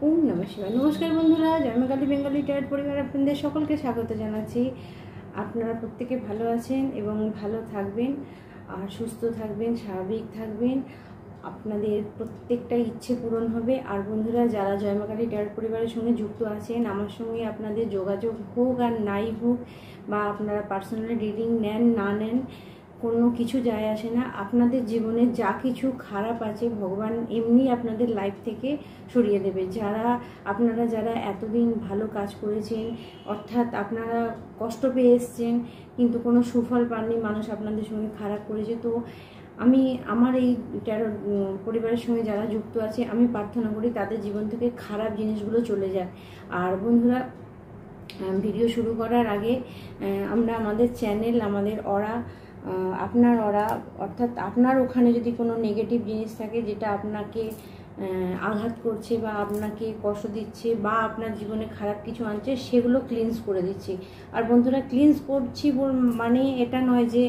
ওম নমঃ শিবায়। নমস্কার বন্ধুরা, জয়মাকালী বেঙ্গলি টায়ার্ড পরিবার আপনাদের সকলকে স্বাগত জানাচ্ছি। আপনারা প্রত্যেকে ভালো আছেন এবং ভালো থাকবেন, আর সুস্থ থাকবেন, স্বাভাবিক থাকবেন। আপনাদের প্রত্যেকটা ইচ্ছে পূরণ হবে। আর বন্ধুরা, যারা জয়মাকালী টায়ার্ড পরিবারের সঙ্গে যুক্ত আছেন, আমার সঙ্গে আপনাদের যোগাযোগ হোক আর নাই হোক, বা আপনারা পার্সোনাল রিডিং নেন না নেন, কোনো কিছু যায় আসে না। আপনাদের জীবনে যা কিছু খারাপ আছে ভগবান এমনি আপনাদের লাইফ থেকে সরিয়ে দেবে। আপনারা যারা এতদিন ভালো কাজ করেছেন, অর্থাৎ আপনারা কষ্ট পেয়ে এসছেন কিন্তু কোনো সুফল পাননি, মানুষ আপনাদের সঙ্গে খারাপ করেছে, তো আমি আমার এই ট্যারো পরিবারের সঙ্গে যারা যুক্ত আছে, আমি প্রার্থনা করি তাদের জীবন থেকে খারাপ জিনিসগুলো চলে যায়। আর বন্ধুরা, ভিডিও শুরু করার আগে আমরা আমাদের চ্যানেল, আমাদের আপনার অর্থাৎ আপনার ওখানে যদি কোনো নেগেটিভ জিনিস থাকে যেটা আপনাকে আঘাত করছে বা আপনাকে কষ্ট দিচ্ছে বা আপনার জীবনে খারাপ কিছু আনছে, সেগুলো ক্লিনস করে দিচ্ছি। আর বন্ধুরা, ক্লিনস করছি মানে এটা নয় যে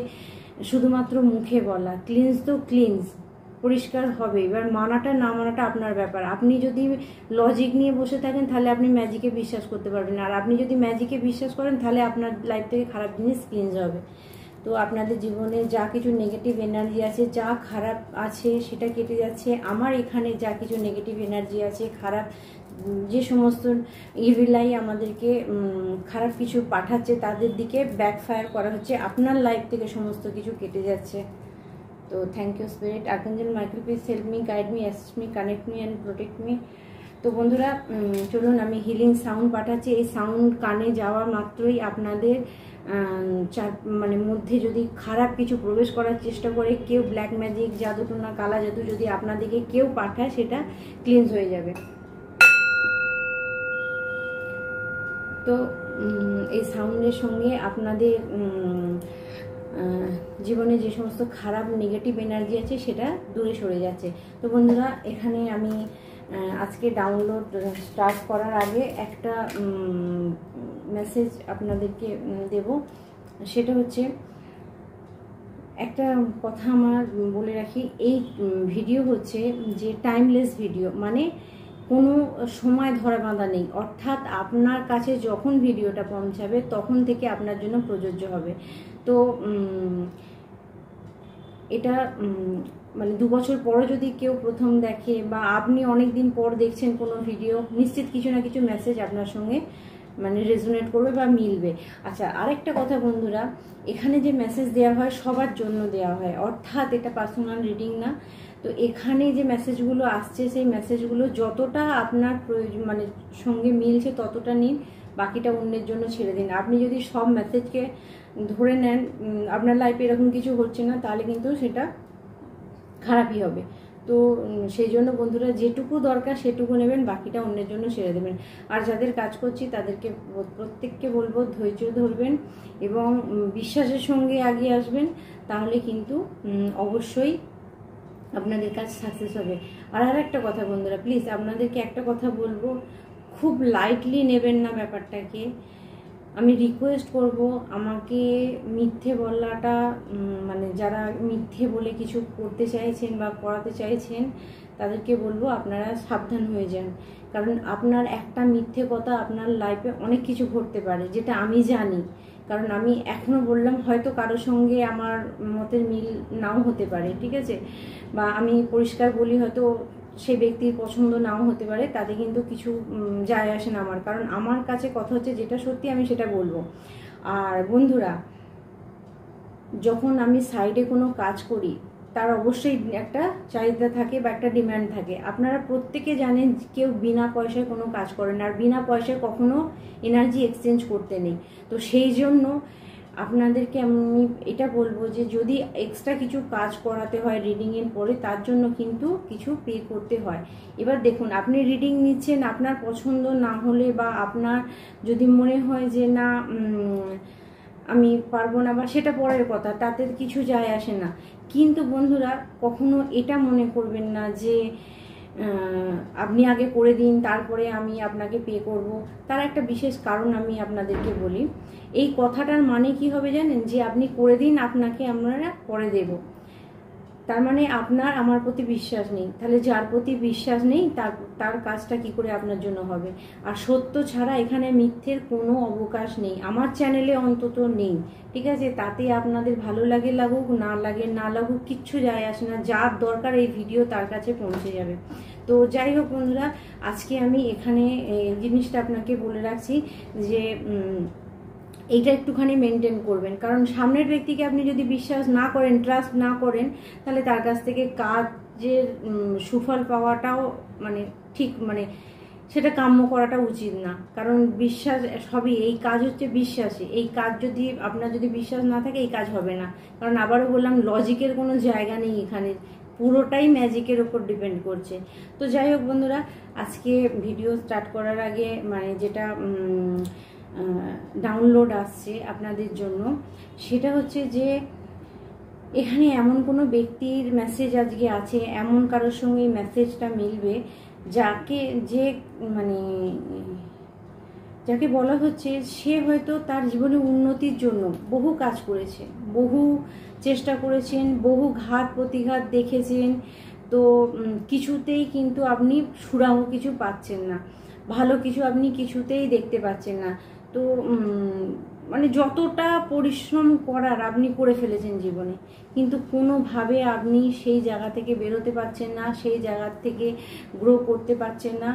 শুধুমাত্র মুখে বলা, ক্লিনস তো ক্লিনস, পরিষ্কার হবে। এবার মানাটা না মানাটা আপনার ব্যাপার। আপনি যদি লজিক নিয়ে বসে থাকেন তাহলে আপনি ম্যাজিকে বিশ্বাস করতে পারবেন না, আর আপনি যদি ম্যাজিকে বিশ্বাস করেন তাহলে আপনার লাইফ থেকে খারাপ জিনিস ক্লিনস হবে। তো আপনাদের জীবনে যা কিছু নেগেটিভ এনার্জি আছে, যা খারাপ আছে সেটা কেটে যাচ্ছে। আমার এখানে যা কিছু নেগেটিভ এনার্জি আছে, খারাপ যে সমস্ত ইভিলাই আমাদেরকে খারাপ কিছু পাঠাচ্ছে, তাদের দিকে ব্যাকফায়ার করা হচ্ছে। আপনার লাইফ থেকে সমস্ত কিছু কেটে যাচ্ছে। তো thank you spirit, archangel Michael, please help me, guide me, assist me, connect me and protect me. তো বন্ধুরা, চলুন আমি হিলিং সাউন্ড পাঠাচ্ছি। এই সাউন্ড কানে যাওয়া মাত্রই আপনাদের মধ্যে যদি খারাপ কিছু প্রবেশ করার চেষ্টা করে, কেউ ব্ল্যাক ম্যাজিক, জাদুটোনা, কালা জাদু যদি আপনাদেরকে কেউ পাঠায়, সেটা ক্লিনজ হয়ে যাবে। তো এই সাউন্ডের সঙ্গে আপনাদের জীবনে যে সমস্ত খারাপ নেগেটিভ এনার্জি আছে সেটা দূরে সরে যাচ্ছে। তো বন্ধুরা, এখানে আমি আজকে ডাউনলোড স্টার্ট করার আগে একটা মেসেজ আপনাদেরকে দেব। সেটা হচ্ছে, একটা কথা আমার বলে রাখি, এই ভিডিও হচ্ছে যে টাইমলেস ভিডিও, মানে কোনো সময় ধরা বাঁধা নেই। অর্থাৎ আপনার কাছে যখন ভিডিওটা পৌঁছাবে তখন থেকে আপনার জন্য প্রযোজ্য হবে। তো এটা 2 বছর পরে যদি কেউ প্রথম দেখে, বা আপনি অনেক দিন পর দেখছেন কোনো ভিডিও, নিশ্চিত কিছু না কিছু মেসেজ আপনার সঙ্গে রেজোনেট করবে বা মিলবে। আচ্ছা, আরেকটা কথা বন্ধুরা, এখানে যে মেসেজ দেওয়া হয় সবার জন্য দেওয়া হয়, অর্থাৎ এটা পার্সোনাল রিডিং না। তো এখানে যে মেসেজগুলো আসছে, সেই মেসেজগুলো যতটা আপনার প্রয়োজন সঙ্গে মিলছে ততটা নিন, বাকিটা অন্যের জন্য ছেড়ে দিন। আপনি যদি সব মেসেজকে ধরে নেন, আপনার লাইফে এরকম কিছু হচ্ছে না, তাহলে কিন্তু সেটা খারাপই হবে। তো সেই জন্য বন্ধুরা, যেটুকু দরকার সেটুকু নেবেন, বাকিটা অন্যের জন্য ছেড়ে দেবেন। আর যাদের কাজ করছি তাদেরকে প্রত্যেককে বলবো, ধৈর্য ধরবেন এবং বিশ্বাসের সঙ্গে এগিয়ে আসবেন, তাহলে কিন্তু অবশ্যই আপনাদের কাজ সাকসেস হবে। আর একটা কথা বন্ধুরা, প্লিজ আপনাদেরকে একটা কথা বলবো, খুব লাইটলি নেবেন না ব্যাপারটাকে। আমি রিকোয়েস্ট করব, আমাকে মিথ্যে বলাটা যারা মিথ্যে বলে কিছু করতে চাইছেন বা করাতে চাইছেন, তাদেরকে বলবো আপনারা সাবধান হয়ে যান। কারণ আপনার একটা মিথ্যে কথা আপনার লাইফে অনেক কিছু ঘটতে পারে, যেটা আমি জানি। কারণ আমি এখনও বললাম, হয়তো কারোর সঙ্গে আমার মতের মিল নাও হতে পারে, ঠিক আছে, বা আমি পরিষ্কার বলি, হয়তো সেই ব্যক্তির পছন্দ নাও হতে পারে, তাতে কিন্তু কিছু যায় আসে না আমার। কারণ আমার কাছে কথা হচ্ছে যেটা সত্যি, আমি সেটা বলবো। আর বন্ধুরা, যখন আমি সাইডে কোনো কাজ করি, তার অবশ্যই একটা চাহিদা থাকে বা একটা ডিমান্ড থাকে। আপনারা প্রত্যেকে জানেন, কেউ বিনা পয়সায় কোনো কাজ করে না, আর বিনা পয়সায় কখনো এনার্জি এক্সচেঞ্জ করতে নেই। তো সেই জন্য আপনাদেরকে আমি এটা বলবো যে যদি এক্সট্রা কিছু কাজ করাতে হয় রিডিংয়ের পরে, তার জন্য কিন্তু কিছু পে করতে হয়। এবার দেখুন, আপনি রিডিং নিচ্ছেন, আপনার পছন্দ না হলে বা আপনার যদি মনে হয় যে না আমি পারবো না, বা সেটা পরের কথা, তাতে কিছু যায় আসে না। কিন্তু বন্ধুরা, কখনো এটা মনে করবেন না যে আপনি আগে করে দিন তারপরে আমি আপনাকে পে করব। তার একটা বিশেষ কারণ আমি আপনাদেরকে বলি। এই কথাটার মানে কি হবে জানেন, যে আপনি করে দিন, আপনাকে আমরা পরে দেব। তার মানে আপনার আমার প্রতি বিশ্বাস নেই। তাহলে যার প্রতি বিশ্বাস নেই তার কাজটা কি করে আপনার জন্য হবে? আর সত্য ছাড়া এখানে মিথ্যের কোনো অবকাশ নেই, আমার চ্যানেলে অন্তত নেই। ঠিক আছে, তাতে আপনাদের ভালো লাগে লাগুক, না লাগে না লাগুক, কিচ্ছু যায় আসে না। যার দরকার এই ভিডিও তার কাছে পৌঁছে যাবে। তো যাই হোক বন্ধুরা, আজকে আমি এখানে জিনিসটা আপনাকে বলে রাখছি যে এইটা একটুখানি মেনটেন করবেন। কারণ সামনের ব্যক্তিকে আপনি যদি বিশ্বাস না করেন, ট্রাস্ট না করেন, তাহলে তার কাছ থেকে কাজের সুফল পাওয়াটাও মানে ঠিক মানে সেটা কাম্য করাটা উচিত না। কারণ বিশ্বাস সবই, এই কাজ হচ্ছে বিশ্বাসী। এই কাজ যদি আপনার যদি বিশ্বাস না থাকে এই কাজ হবে না। কারণ আবারও বললাম, লজিকের কোনো জায়গা নেই এখানে, পুরোটাই ম্যাজিকের ওপর ডিপেন্ড করছে। তো যাই হোক বন্ধুরা, আজকে ভিডিও স্টার্ট করার আগে মানে যেটা ডাউনলোড আসছে আপনাদের জন্য, সেটা হচ্ছে যে এখানে এমন কোনো ব্যক্তির মেসেজ আজকে আছে, এমন কারোর সঙ্গে মেসেজটা মিলবে যাকে বলা হচ্ছে সে হয়তো তার জীবনে উন্নতির জন্য বহু কাজ করেছে, বহু চেষ্টা করেছেন, বহু ঘাত প্রতিঘাত দেখেছেন। তো কিছুতেই কিন্তু আপনি সুরাহু কিছু পাচ্ছেন না, ভালো কিছু আপনি কিছুতেই দেখতে পাচ্ছেন না। তো মানে যতটা পরিশ্রম করার আপনি করে ফেলেছেন জীবনে, কিন্তু কোনোভাবে আপনি সেই জায়গা থেকে বেরোতে পারছেন না, সেই জায়গা থেকে গ্রো করতে পারছেন না।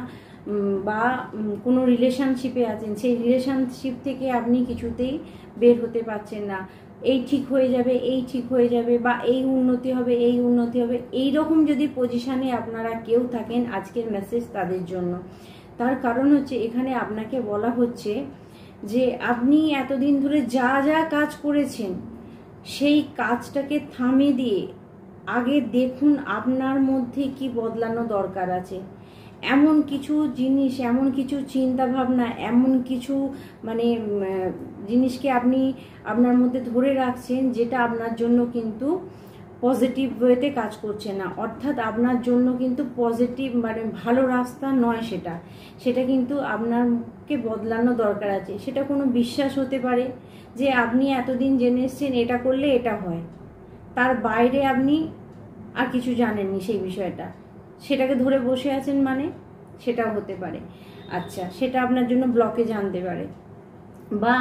বা কোনো রিলেশনশিপে আছেন, সেই রিলেশনশিপ থেকে আপনি কিছুতেই বের হতে পারছেন না। এই ঠিক হয়ে যাবে, এই ঠিক হয়ে যাবে, বা এই উন্নতি হবে, এই উন্নতি হবে, এই রকম যদি পজিশানে আপনারা কেউ থাকেন, আজকের মেসেজ তাদের জন্য। তার কারণ হচ্ছে এখানে আপনাকে বলা হচ্ছে যে আপনি এতদিন ধরে যা যা কাজ করেছেন সেই কাজটাকে থামিয়ে দিয়ে আগে দেখুন আপনার মধ্যে কি বদলানো দরকার আছে। এমন কিছু জিনিস, এমন কিছু চিন্তা ভাবনা, এমন কিছু মানে জিনিসকে আপনি আপনার মধ্যে ধরে রাখছেন যেটা আপনার জন্য কিন্তু পজিটিভ ওয়েতে কাজ করছে না। অর্থাৎ আপনার জন্য কিন্তু পজিটিভ মানে ভালো রাস্তা নয় সেটা কিন্তু আপনাকে বদলানো দরকার আছে। সেটা কোনো বিশ্বাস হতে পারে যে আপনি এতদিন জেনে এসছেন এটা করলে এটা হয়, তার বাইরে আপনি আর কিছু জানেননি সেই বিষয়টা, সেটাকে ধরে বসে আছেন, মানে সেটাও হতে পারে। আচ্ছা, সেটা আপনার জন্য ব্লকেজ আনতে পারে। বা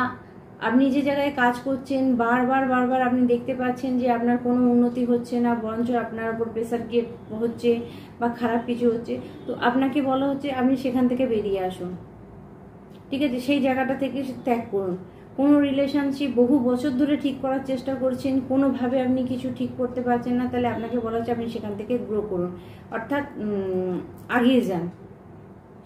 আপনি যে জায়গায় কাজ করছেন বারবার আপনি দেখতে পাচ্ছেন যে আপনার কোনো উন্নতি হচ্ছে না, বরঞ্চ আপনার উপর প্রেসার গিয়ে হচ্ছে বা খারাপ কিছু হচ্ছে। তো আপনাকে বলা হচ্ছে আপনি সেখান থেকে বেরিয়ে আসুন। ঠিক আছে, সেই জায়গাটা থেকে ত্যাগ করুন। কোনো রিলেশনশিপ বহু বছর ধরে ঠিক করার চেষ্টা করছেন, কোনোভাবে আপনি কিছু ঠিক করতে পারছেন না, তাহলে আপনাকে বলা হচ্ছে আপনি সেখান থেকে গ্রো করুন, অর্থাৎ আগিয়ে যান।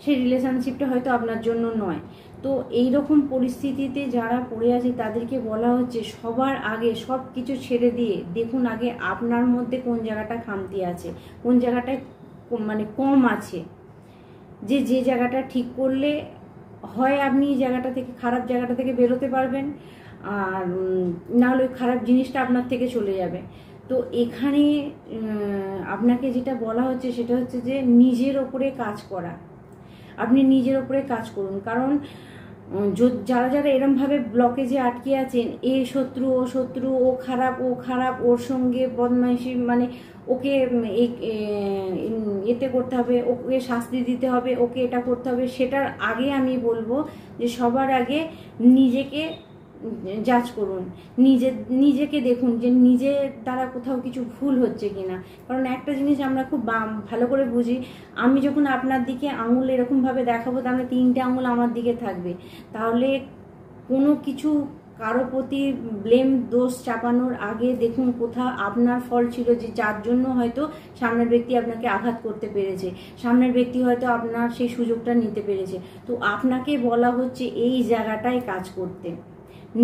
সেই রিলেশনশিপটা হয়তো আপনার জন্য নয়। তো এই রকম পরিস্থিতিতে যারা পড়ে আছে তাদেরকে বলা হচ্ছে সবার আগে সব কিছু ছেড়ে দিয়ে দেখুন আগে আপনার মধ্যে কোন জায়গাটা খামতি আছে, কোন জায়গাটায় মানে কম আছে, যে জায়গাটা ঠিক করলে হয় আপনি এই জায়গাটা থেকে, খারাপ জায়গাটা থেকে বেরোতে পারবেন, আর নাহলে ওই খারাপ জিনিসটা আপনার থেকে চলে যাবে। তো এখানে আপনাকে যেটা বলা হচ্ছে সেটা হচ্ছে যে নিজের ওপরে কাজ করা। আপনি নিজের ওপরে কাজ করুন। কারণ যারা এরমভাবে ব্লকেজে আটকে আছেন, এ শত্রু, ও শত্রু, ও খারাপ, ওর সঙ্গে বদমাইশি, মানে ওকে এতে করতে হবে, ওকে শাস্তি দিতে হবে, ওকে এটা করতে হবে, সেটার আগে আমি বলবো যে সবার আগে নিজেকে জাজ করুন, নিজেকে দেখুন যে নিজের দ্বারা কোথাও কিছু ভুল হচ্ছে কিনা। কারণ একটা জিনিস আমরা খুব ভালো করে বুঝি, আমি যখন আপনার দিকে আঙুল এরকমভাবে দেখাবো তাহলে 3টে আঙুল আমার দিকে থাকবে। তাহলে কোনো কিছু কারো প্রতি ব্লেম দোষ চাপানোর আগে দেখুন কোথাও আপনার ফল ছিল, যে যার জন্য হয়তো সামনের ব্যক্তি আপনাকে আঘাত করতে পেরেছে, সামনের ব্যক্তি হয়তো আপনার সেই সুযোগটা নিতে পেরেছে। তো আপনাকে বলা হচ্ছে এই জায়গাটায় কাজ করতে,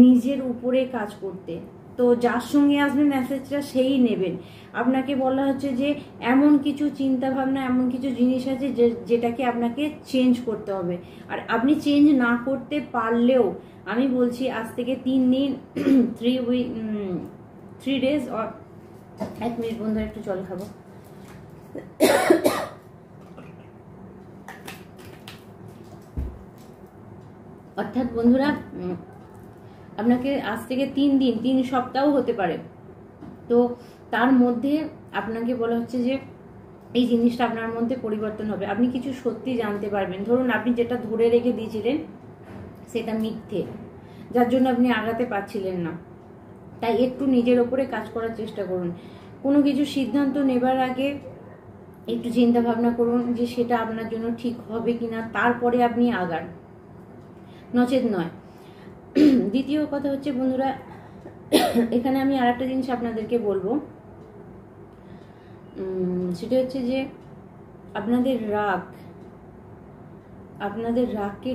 নিজের উপরে কাজ করতে। তো যার সঙ্গে আসবে মেসেজটা সেই নেবেন। আপনাকে বলা হচ্ছে যে এমন কিছু চিন্তা ভাবনা, এমন কিছু জিনিস আছে যেটাকে আপনাকে চেঞ্জ করতে হবে। আর আপনি চেঞ্জ না করতে পারলেও আমি বলছি আজ থেকে 3 দিন 3 days, 1 মিনিট বন্ধু, একটু জল খাবো। অর্থাৎ বন্ধুরা আপনাকে আজ থেকে 3 দিন, 3 সপ্তাহ হতে পারে, তো তার মধ্যে আপনাকে বলা হচ্ছে যে এই জিনিসটা আপনার মধ্যে পরিবর্তন হবে, আপনি কিছু সত্যি জানতে পারবেন। ধরুন আপনি যেটা ধরে রেখে দিয়েছিলেন সেটা মিথ্যে, যার জন্য আপনি আগাতে পারছিলেন না। তাই একটু নিজের ওপরে কাজ করার চেষ্টা করুন। কোনো কিছু সিদ্ধান্ত নেবার আগে একটু চিন্তা ভাবনা করুন যে সেটা আপনার জন্য ঠিক হবে কিনা, তারপরে আপনি আগান, নচেত নয়। দ্বিতীয় কথা হচ্ছে বন্ধুরা, এখানে আমি আর একটা জিনিস আপনাদেরকে বলবো, সেটা হচ্ছে যে আপনাদের রাগকে,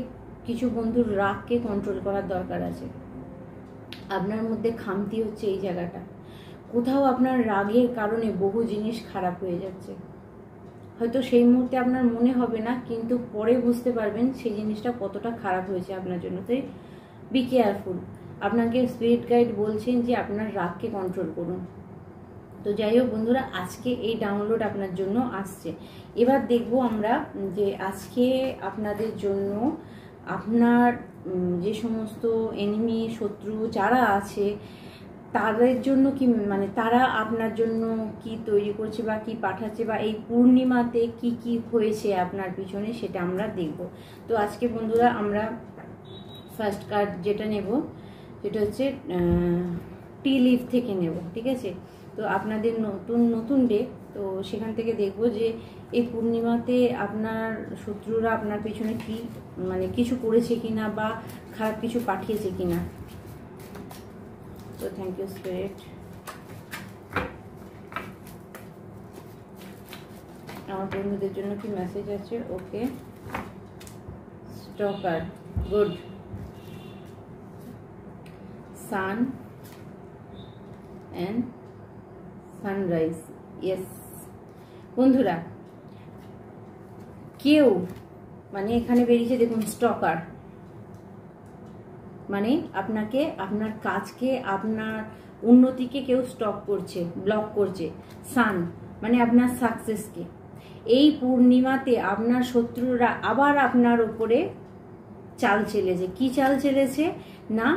কিছু বন্ধুর রাগকে কন্ট্রোল করার দরকার আছে। আপনার মধ্যে খামতি হচ্ছে এই জায়গাটা, কোথাও আপনার রাগের কারণে বহু জিনিস খারাপ হয়ে যাচ্ছে। হয়তো সেই মুহূর্তে আপনার মনে হবে না, কিন্তু পরে বুঝতে পারবেন সেই জিনিসটা কতটা খারাপ হয়েছে আপনার জন্য। তাই বি কেয়ারফুল। আপনাকে স্পিরিট গাইড বলছেন যে আপনার রাগকে কন্ট্রোল করুন। তো যাই হোক বন্ধুরা, আজকে এই ডাউনলোড আপনার জন্য আসছে। এবার দেখব আমরা যে আজকে আপনাদের জন্য, আপনার যে সমস্ত এনিমি, শত্রু যারা আছে তাদের জন্য কি, মানে তারা আপনার জন্য কি তৈরি করছে বা কি পাঠাচ্ছে, বা এই পূর্ণিমাতে কি কি হয়েছে আপনার পিছনে, সেটা আমরা দেখব। তো আজকে বন্ধুরা আমরা ফার্স্ট কার্ড যেটা নেব সেটা হচ্ছে টি লিফ থেকে নেব, ঠিক আছে? তো আপনাদের নতুন ডে, তো সেখান থেকে দেখব যে এই পূর্ণিমাতে আপনার শত্রুরা আপনার পিছনে কি, মানে কিছু করেছে কিনা বা খারাপ কিছু পাঠিয়েছে কিনা। তো থ্যাংক ইউ স্পিরিট। আমার বন্ধুদের জন্য কি মেসেজ আছে? Okay, stalker, good, sun and sunrise, yes. বন্ধুরা, কেউ, মানে এখানে বেরিয়েছে দেখুন স্টকার, মানে আপনাকে, আপনার কাজকে, আপনার উন্নতিকে কেউ স্টপ করছে, ব্লক করছে। সান মানে আপনার সাকসেসকে। এই পূর্ণিমাতে আপনার শত্রুরা আবার আপনার ওপরে চাল চেলেছে। কি চাল চেলেছে না,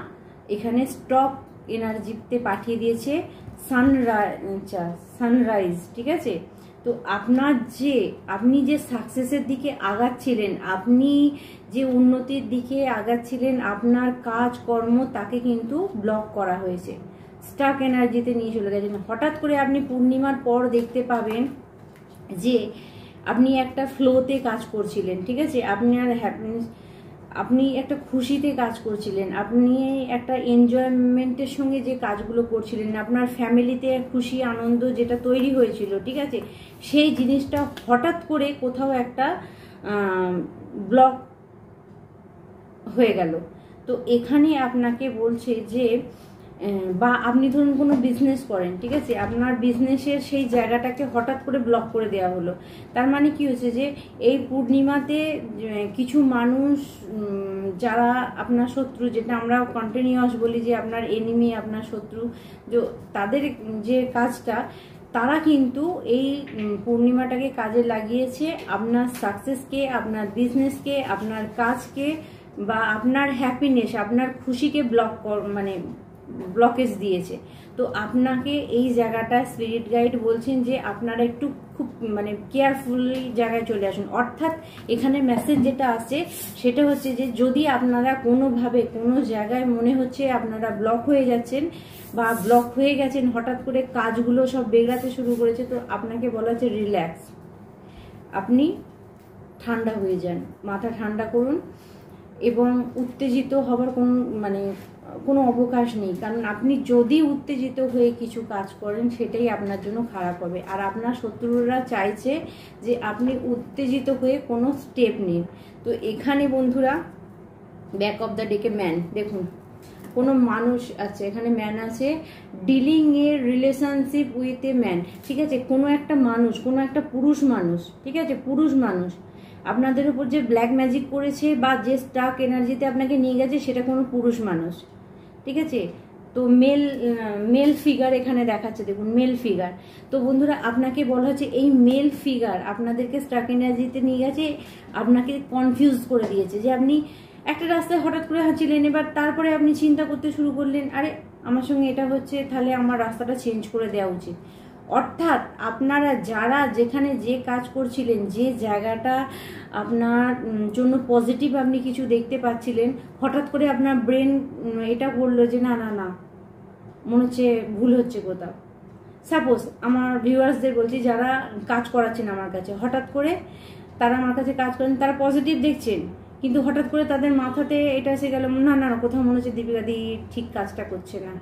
এখানে স্টক এনার্জিতে পাঠিয়ে দিয়েছে সানরাইজ, ঠিক আছে? তো আপনি যে সাকসেসের দিকে আগাচ্ছিলেন, আপনি যে উন্নতির দিকে আগাচ্ছিলেন, আপনার কাজ কর্ম তাকে কিন্তু ব্লক করা হয়েছে, স্টাক এনার্জিতে নিয়ে চলে গেছেন। হঠাৎ করে আপনি পূর্ণিমার পর দেখতে পাবেন যে আপনি একটা ফ্লোতে কাজ করছিলেন, ঠিক আছে? আপনি একটা খুশিতে কাজ করছিলেন, আপনি একটা এনজয়মেন্টের সঙ্গে যে কাজগুলো করছিলেন, আপনার ফ্যামিলিতে খুশি আনন্দ যেটা তৈরি হয়েছিল, ঠিক আছে? সেই জিনিসটা হঠাৎ করে কোথাও একটা ব্লক হয়ে গেল। তো এখানে আপনাকে বলছে যে, বা আপনি ধরুন কোনো বিজনেস করেন, ঠিক আছে? আপনার বিজনেসের সেই জায়গাটাকে হঠাৎ করে ব্লক করে দেওয়া হলো। তার মানে কি হচ্ছে যে এই পূর্ণিমাতে কিছু মানুষ যারা আপনার শত্রু, যেটা আমরা কন্টিনিউয়াস বলি যে আপনার এনিমি, আপনার শত্রু, তাদের যে কাজটা, তারা কিন্তু এই পূর্ণিমাটাকে কাজে লাগিয়েছে আপনার সাকসেসকে, আপনার বিজনেসকে, আপনার কাজকে বা আপনার হ্যাপিনেস, আপনার খুশিকে ব্লকেজ দিয়েছে। তো আপনাকে এই জায়গাটা স্পিরিট গাইড বলছেন যে আপনারা একটু খুব কেয়ারফুলি জায়গায় চলে আসুন। অর্থাৎ এখানে মেসেজ যেটা আছে সেটা হচ্ছে যে যদি আপনারা কোনোভাবে কোনো জায়গায় মনে হচ্ছে আপনারা ব্লক হয়ে যাচ্ছেন বা ব্লক হয়ে গেছেন, হঠাৎ করে কাজগুলো সব বেগড়াতে শুরু করেছে, তো আপনাকে বলা হচ্ছে রিল্যাক্স, আপনি ঠান্ডা হয়ে যান, মাথা ঠান্ডা করুন, এবং উত্তেজিত হবার কোনো অবকাশ নেই। কারণ আপনি যদি উত্তেজিত হয়ে কিছু কাজ করেন সেটাই আপনার জন্য খারাপ হবে। আর আপনার শত্রুরা চাইছে যে আপনি উত্তেজিত হয়ে কোনো স্টেপ নিন। তো এখানে বন্ধুরা ব্যাক অফ দ্য ডেকে ম্যান, দেখুন কোনো মানুষ আছে, এখানে ম্যান আছে, dealing A relationship with a man, ঠিক আছে? কোনো একটা মানুষ, কোনো একটা পুরুষ মানুষ, ঠিক আছে? পুরুষ মানুষ আপনাদের উপর যে ব্ল্যাক ম্যাজিক করেছে বা যে স্টাক এনার্জিতে আপনাকে নিয়ে গেছে, সেটা কোনো পুরুষ মানুষ, ঠিক আছে? তো মেল ফিগার এখানে দেখাচ্ছে, দেখুন মেল ফিগার। তো বন্ধুরা, আপনাকে বলা হচ্ছে এই মেল ফিগার আপনাদেরকে স্টাক এনার্জিতে নিয়ে গেছে, আপনাকে কনফিউজ করে দিয়েছে যে আপনি একটা রাস্তায় হঠাৎ করে হাঁচিলেন, এবার তারপরে আপনি চিন্তা করতে শুরু করলেন, আরে আমার সঙ্গে এটা হচ্ছে, তাহলে আমার রাস্তাটা চেঞ্জ করে দেওয়া উচিত। অর্থাৎ আপনারা যারা যেখানে যে কাজ করছিলেন, যে জায়গাটা আপনার জন্য পজিটিভ আপনি কিছু দেখতে পাচ্ছিলেন, হঠাৎ করে আপনার ব্রেন এটা বললো যে না না না, মনে হচ্ছে ভুল হচ্ছে কোথাও। সাপোজ আমার ভিউয়ার্সদের বলছি, যারা কাজ করাচ্ছেন আমার কাছে, হঠাৎ করে তারা আমার কাছে কাজ করেন, তারা পজিটিভ দেখছেন, কিন্তু হঠাৎ করে তাদের মাথাতে এটা এসে গেল, না না না, কোথাও মনে হচ্ছে দীপিকা দি ঠিক কাজটা করছে না।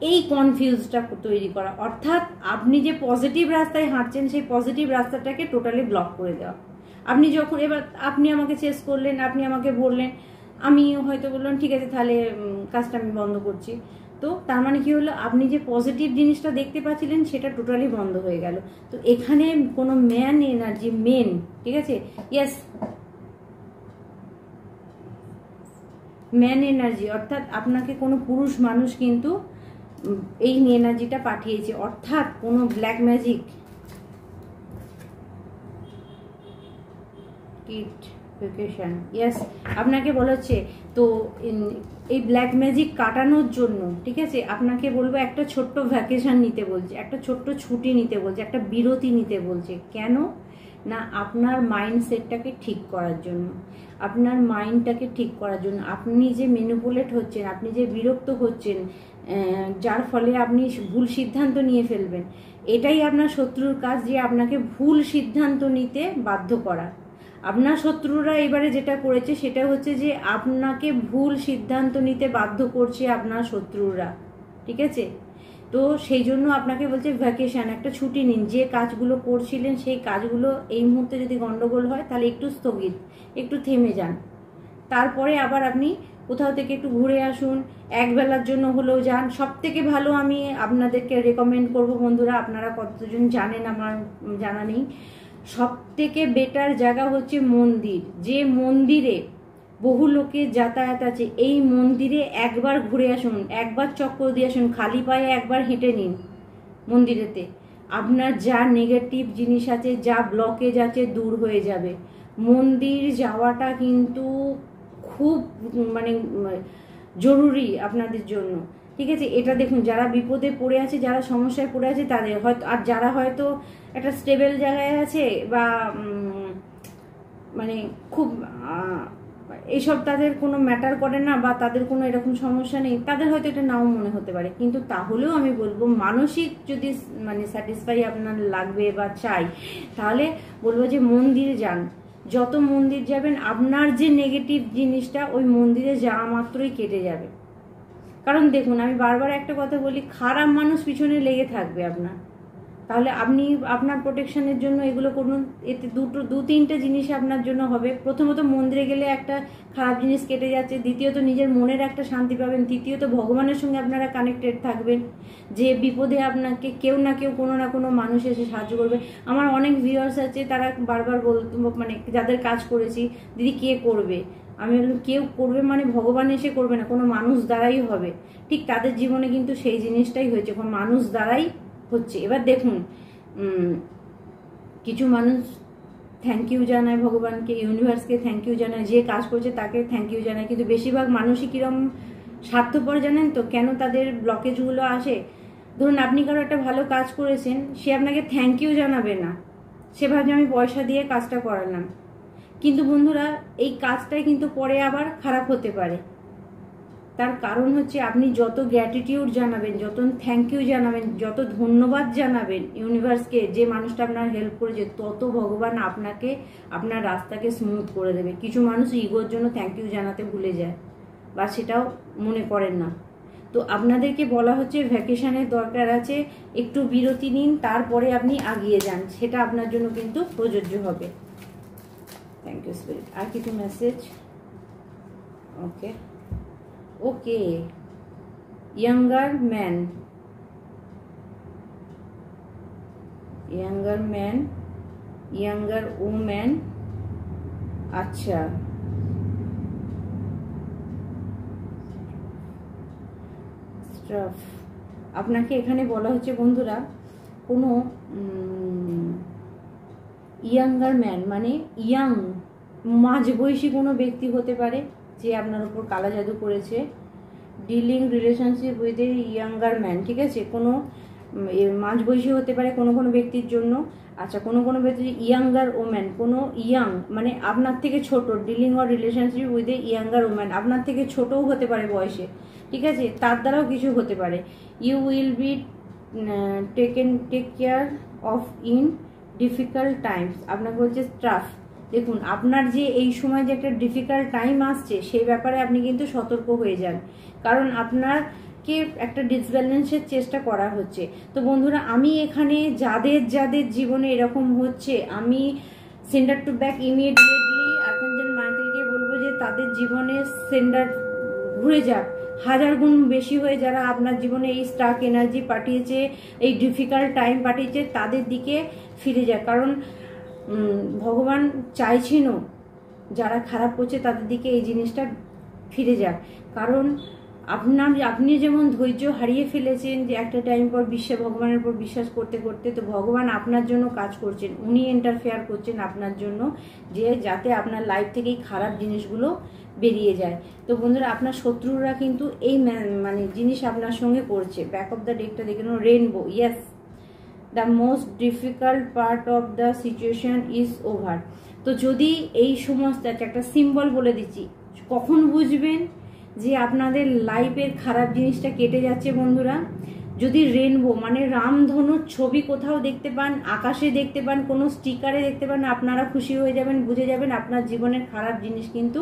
এই কনফিউজটা তৈরি করা, অর্থাৎ আপনি যে পজিটিভ রাস্তায় হাঁটছেন, সেই পজিটিভ রাস্তাটাকে টোটালি ব্লক করে দেওয়া। আপনি যখন এবার আপনি আমাকে চেস করলেন, আপনি আমাকে বললেন, আমি হয়তো বললাম ঠিক আছে তাহলে কাজটা আমি বন্ধ করছি। তো তার মানে কি হলো, আপনি যে পজিটিভ জিনিসটা দেখতে পাচ্ছিলেন সেটা টোটালি বন্ধ হয়ে গেল। তো এখানে কোনো ম্যান এনার্জি, মেন, ঠিক আছে, ইয়েস, ম্যান এনার্জি, অর্থাৎ আপনাকে কোনো পুরুষ মানুষ কিন্তু এই এনার্জিটা পাঠিয়েছে, অর্থাৎ কোনো black magic, kit vacation, yes, আপনাকে বলেছে। তো এই ব্ল্যাক ম্যাজিক কাটানোর জন্য, ঠিক আছে, আপনাকে বলবো একটা ছোট্ট ভ্যাকেশন নিতে বলছে, একটা ছোট্ট ছুটি নিতে বলছে, একটা বিরতি নিতে বলছে। কেন না, আপনার মাইন্ডসেটটাকে ঠিক করার জন্য, আপনার মাইন্ডটাকে ঠিক করার জন্য। আপনি যে ম্যানিপুলেট হচ্ছেন, আপনি যে বিরক্ত হচ্ছেন, যার ফলে আপনি ভুল সিদ্ধান্ত নিয়ে ফেলবেন, এটাই আপনার শত্রুর কাজ, যে আপনাকে ভুল সিদ্ধান্ত নিতে বাধ্য করা। আপনার শত্রুরা এবারে যেটা করেছে সেটা হচ্ছে যে আপনাকে ভুল সিদ্ধান্ত নিতে বাধ্য করছে আপনার শত্রুরা, ঠিক আছে। তো সেই জন্য আপনাকে বলছে ভ্যাকেশন, একটা ছুটি নিন। যে কাজগুলো করছিলেন সেই কাজগুলো এই মুহূর্তে যদি গন্ডগোল হয় তাহলে একটু স্থগিত, একটু থেমে যান, তারপরে আবার আপনি কোথাও থেকে একটু ঘুরে আসুন, একবেলার জন্য হলেও যান। সব থেকে ভালো আমি আপনাদেরকে রেকমেন্ড করব বন্ধুরা, আপনারা কতজন জানেন আমার জানা নেই, সব থেকে বেটার জায়গা হচ্ছে মন্দির। যে মন্দিরে বহু লোকের যাতায়াত আছে, এই মন্দিরে একবার ঘুরে আসুন, একবার চক্কর দিয়ে আসুন, খালি পায়ে একবার হেঁটে নিন মন্দিরেতে। আপনার যা নেগেটিভ জিনিস আছে, যা ব্লকেজ আছে, দূর হয়ে যাবে। মন্দির যাওয়াটা কিন্তু খুব মানে জরুরি আপনাদের জন্য, ঠিক আছে। এটা দেখুন, যারা বিপদে পড়ে আছে, যারা সমস্যায় পড়ে আছে তাদের হয়তো, আর যারা হয়তো একটা স্টেবল জায়গায় আছে বা মানে খুব এইসব তাদের কোনো ম্যাটার করে না, বা তাদের কোনো এরকম সমস্যা নেই, তাদের হয়তো এটা নাও মনে হতে পারে, কিন্তু তাহলেও আমি বলবো মানসিক যদি মানে স্যাটিসফাই আপনার লাগবে বা চাই, তাহলে বলবো যে মন্দিরে যান। যত মন্দির যাবেন আপনার যে নেগেটিভ জিনিসটা ওই মন্দিরে যাওয়া মাত্রই কেটে যাবে। কারণ দেখুন, আমি বারবার একটা কথা বলি, খারাপ মানুষ পিছনে লেগে থাকবে আপনার, তাহলে আপনি আপনার প্রোটেকশনের জন্য এগুলো করুন। এতে দু তিনটে জিনিস আপনার জন্য হবে। প্রথমত মন্দিরে গেলে একটা খারাপ জিনিস কেটে যাচ্ছে, দ্বিতীয়ত নিজের মনের একটা শান্তি পাবেন, তৃতীয়ত ভগবানের সঙ্গে আপনারা কানেক্টেড থাকবেন, যে বিপদে আপনাকে কেউ না কেউ কোনো না কোনো মানুষ এসে সাহায্য করবে। আমার অনেক ভিউয়ার্স আছে, তারা বারবার বলতো, মানে যাদের কাজ করেছি, দিদি কে করবে, আমি বললাম কেউ করবে মানে ভগবান এসে করবে না, কোনো মানুষ দ্বারাই হবে। ঠিক তাদের জীবনে কিন্তু সেই জিনিসটাই হয়েছে, কোনো মানুষ দ্বারাই হচ্ছে। এবার দেখুন, কিছু মানুষ থ্যাংক ইউ জানায় ভগবানকে, ইউনিভার্সকে থ্যাংক ইউ জানায়, যে কাজ করছে তাকে থ্যাংক ইউ জানায়, কিন্তু বেশিরভাগ মানুষই কিরম স্বার্থপর জানেন তো, কেন তাদের ব্লকেজগুলো আসে। ধরুন আপনি কারো একটা ভালো কাজ করেছেন, সে আপনাকে থ্যাংক ইউ জানাবে না, সে ভাবছে আমি পয়সা দিয়ে কাজটা করালাম, কিন্তু বন্ধুরা এই কাজটাই কিন্তু পরে আবার খারাপ হতে পারে। তার কারণ হচ্ছে আপনি যত গ্র্যাটিটিউড জানাবেন, যত থ্যাংক ইউ জানাবেন, যত ধন্যবাদ জানাবেন ইউনিভার্সকে, যে মানুষটা আপনার হেল্প করেছে, তত ভগবান আপনাকে আপনার রাস্তাকে স্মুথ করে দেবে। কিছু মানুষ ইগোর জন্য থ্যাংক ইউ জানাতে ভুলে যায় বা সেটাও মনে করেন না। তো আপনাদেরকে বলা হচ্ছে ভ্যাকেশনের দরকার আছে, একটু বিরতি নিন, তারপরে আপনি আগিয়ে যান, সেটা আপনার জন্য কিন্তু প্রযোজ্য হবে। Thank you spirit. আর কিছু message? Okay okay, younger man, younger woman, আচ্ছা, স্টাফ। আপনাকে এখানে বলা হচ্ছে বন্ধুরা, কোনো ইয়াঙ্গার ম্যান মানে ইয়াং, মাঝবয়সী কোনো ব্যক্তি হতে পারে যে আপনার উপর কালা জাদু করেছে, dealing relationship with a younger man, ঠিক আছে, কোনো মাঝবয়সী হতে পারে কোনো কোনো ব্যক্তির জন্য। আচ্ছা, কোনো কোনো ব্যক্তি ইয়াঙ্গার ওম্যান, কোনো ইয়াং মানে আপনার থেকে ছোট, dealing or relationship with a younger woman, আপনার থেকে ছোটও হতে পারে বয়সে, ঠিক আছে, তার দ্বারাও কিছু হতে পারে। You will be take care of in difficult times, আপনাকে বলছে স্ট্রাফ। দেখুন, আপনার যে এই সময় যে একটা ডিফিকাল্ট টাইম আসছে সেই ব্যাপারে আপনি কিন্তু সতর্ক হয়ে যান, কারণ আপনারকে একটা ডিসব্যালেন্সের চেষ্টা করা হচ্ছে। তো বন্ধুরা, আমি এখানে যাদের যাদের জীবনে এরকম হচ্ছে, আমি সেন্টার টু ব্যাক ইমিডিয়েটলি আর্কানজেল মাইকেলকে বলবো যে তাদের জীবনে সেন্টার ঘুরে যাক, 1000 গুণ বেশি হয়ে যারা আপনার জীবনে এই স্টাক এনার্জি পাঠিয়েছে, এই ডিফিকাল্ট টাইম পাঠিয়েছে, তাদের দিকে ফিরে যাক। কারণ ভগবান চাইছেনও যারা খারাপ করছে তাদের দিকে এই জিনিসটা ফিরে যাক। কারণ আপনি যেমন ধৈর্য হারিয়ে ফেলেছেন যে একটা টাইম পর ভগবানের উপর বিশ্বাস করতে করতে, তো ভগবান আপনার জন্য কাজ করছেন, উনি ইন্টারফেয়ার করছেন আপনার জন্য, যে যাতে আপনার লাইফ থেকে এই খারাপ জিনিসগুলো বেরিয়ে যায়। তো বন্ধুরা, আপনার শত্রুরা কিন্তু এই মানে জিনিস আপনার সঙ্গে করছে। ব্যাক অফ দ্য ডেকটা দেখে নাও, rainbow, yes, the most difficult part of the situation is over. তো যদি এই সমস্ত একটা সিম্বল বলে দিচ্ছি, কখন বুঝবেন যে আপনাদের লাইফের খারাপ জিনিসটা কেটে যাচ্ছে বন্ধুরা? যদি রেনবো মানে রামধনুর ছবি কোথাও দেখতে পান, আকাশে দেখতে পান, কোনো স্টিকারে দেখতে পান, আপনারা খুশি হয়ে যাবেন, বুঝে যাবেন আপনার জীবনের খারাপ জিনিস কিন্তু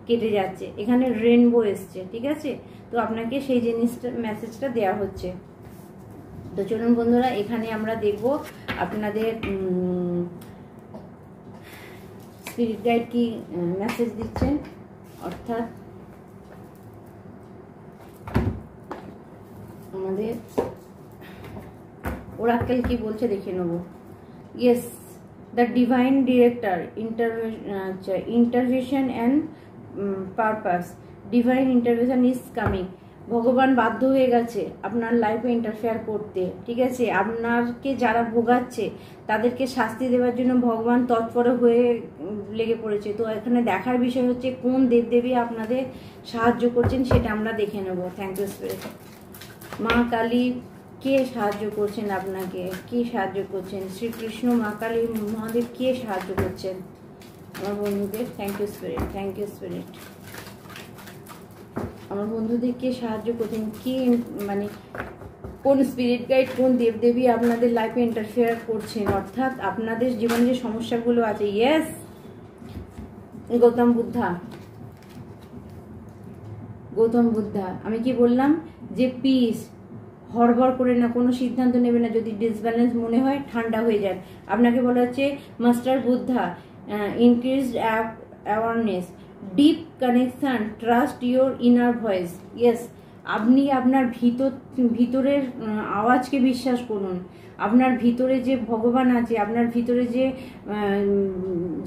কেটে যাচ্ছে। এখানে রেনবো এসছে, ঠিক আছে, তো আপনাকে সেই জিনিসটা মেসেজটা দেওয়া হচ্ছে। তো চলুন বন্ধুরা, এখানে আমরা দেখব আপনাদের স্পিরিট গাইড কি মেসেজ দিচ্ছেন, অর্থাৎ আমাদের ওরাকেল কি বলছে দেখে নেব। Yes, the divine director intervention and purpose, divine intervention is coming. ভগবান বাধ্য হয়ে গেছে আপনার লাইফে ইন্টারফেয়ার করতে, ঠিক আছে, আপনাকে যারা ভোগাচ্ছে তাদেরকে শাস্তি দেওয়ার জন্য ভগবান তৎপর হয়ে লেগে পড়েছে। তো এখানে দেখার বিষয় হচ্ছে কোন দেবদেবী আপনাদের সাহায্য করছেন সেটা আমরা দেখে নেব। Thank you spirit. মা কালী কে সাহায্য করছেন আপনাকে, কে সাহায্য করছেন? শ্রীকৃষ্ণ, মা কালী, মহাদেব কে সাহায্য করছেন আমার বন্ধুদের? Thank you spirit, thank you spirit. আমার বন্ধুদেরকে সাহায্য করছেন কি, মানে কোন স্পিরিট গাইড, কোন দেবদেবী আপনাদের লাইফে ইন্টারফেয়ার করছেন, অর্থাৎ আপনাদের জীবনে যে সমস্যাগুলো আছে। ইয়েস, গৌতম বুদ্ধা, গৌতম বুদ্ধা। আমি কি বললাম যে পিস, হড়বড় করে না কোনো সিদ্ধান্ত নেবে না, যদি ডিসব্যালেন্স মনে হয় ঠান্ডা হয়ে যায়। আপনাকে বলা হচ্ছে master Buddha, increased awareness, deep connection, trust your inner voice. Yes, আপনি আপনার ভিতরের আওয়াজকে বিশ্বাস করুন। আপনার ভিতরে যে ভগবান আছে, আপনার ভিতরে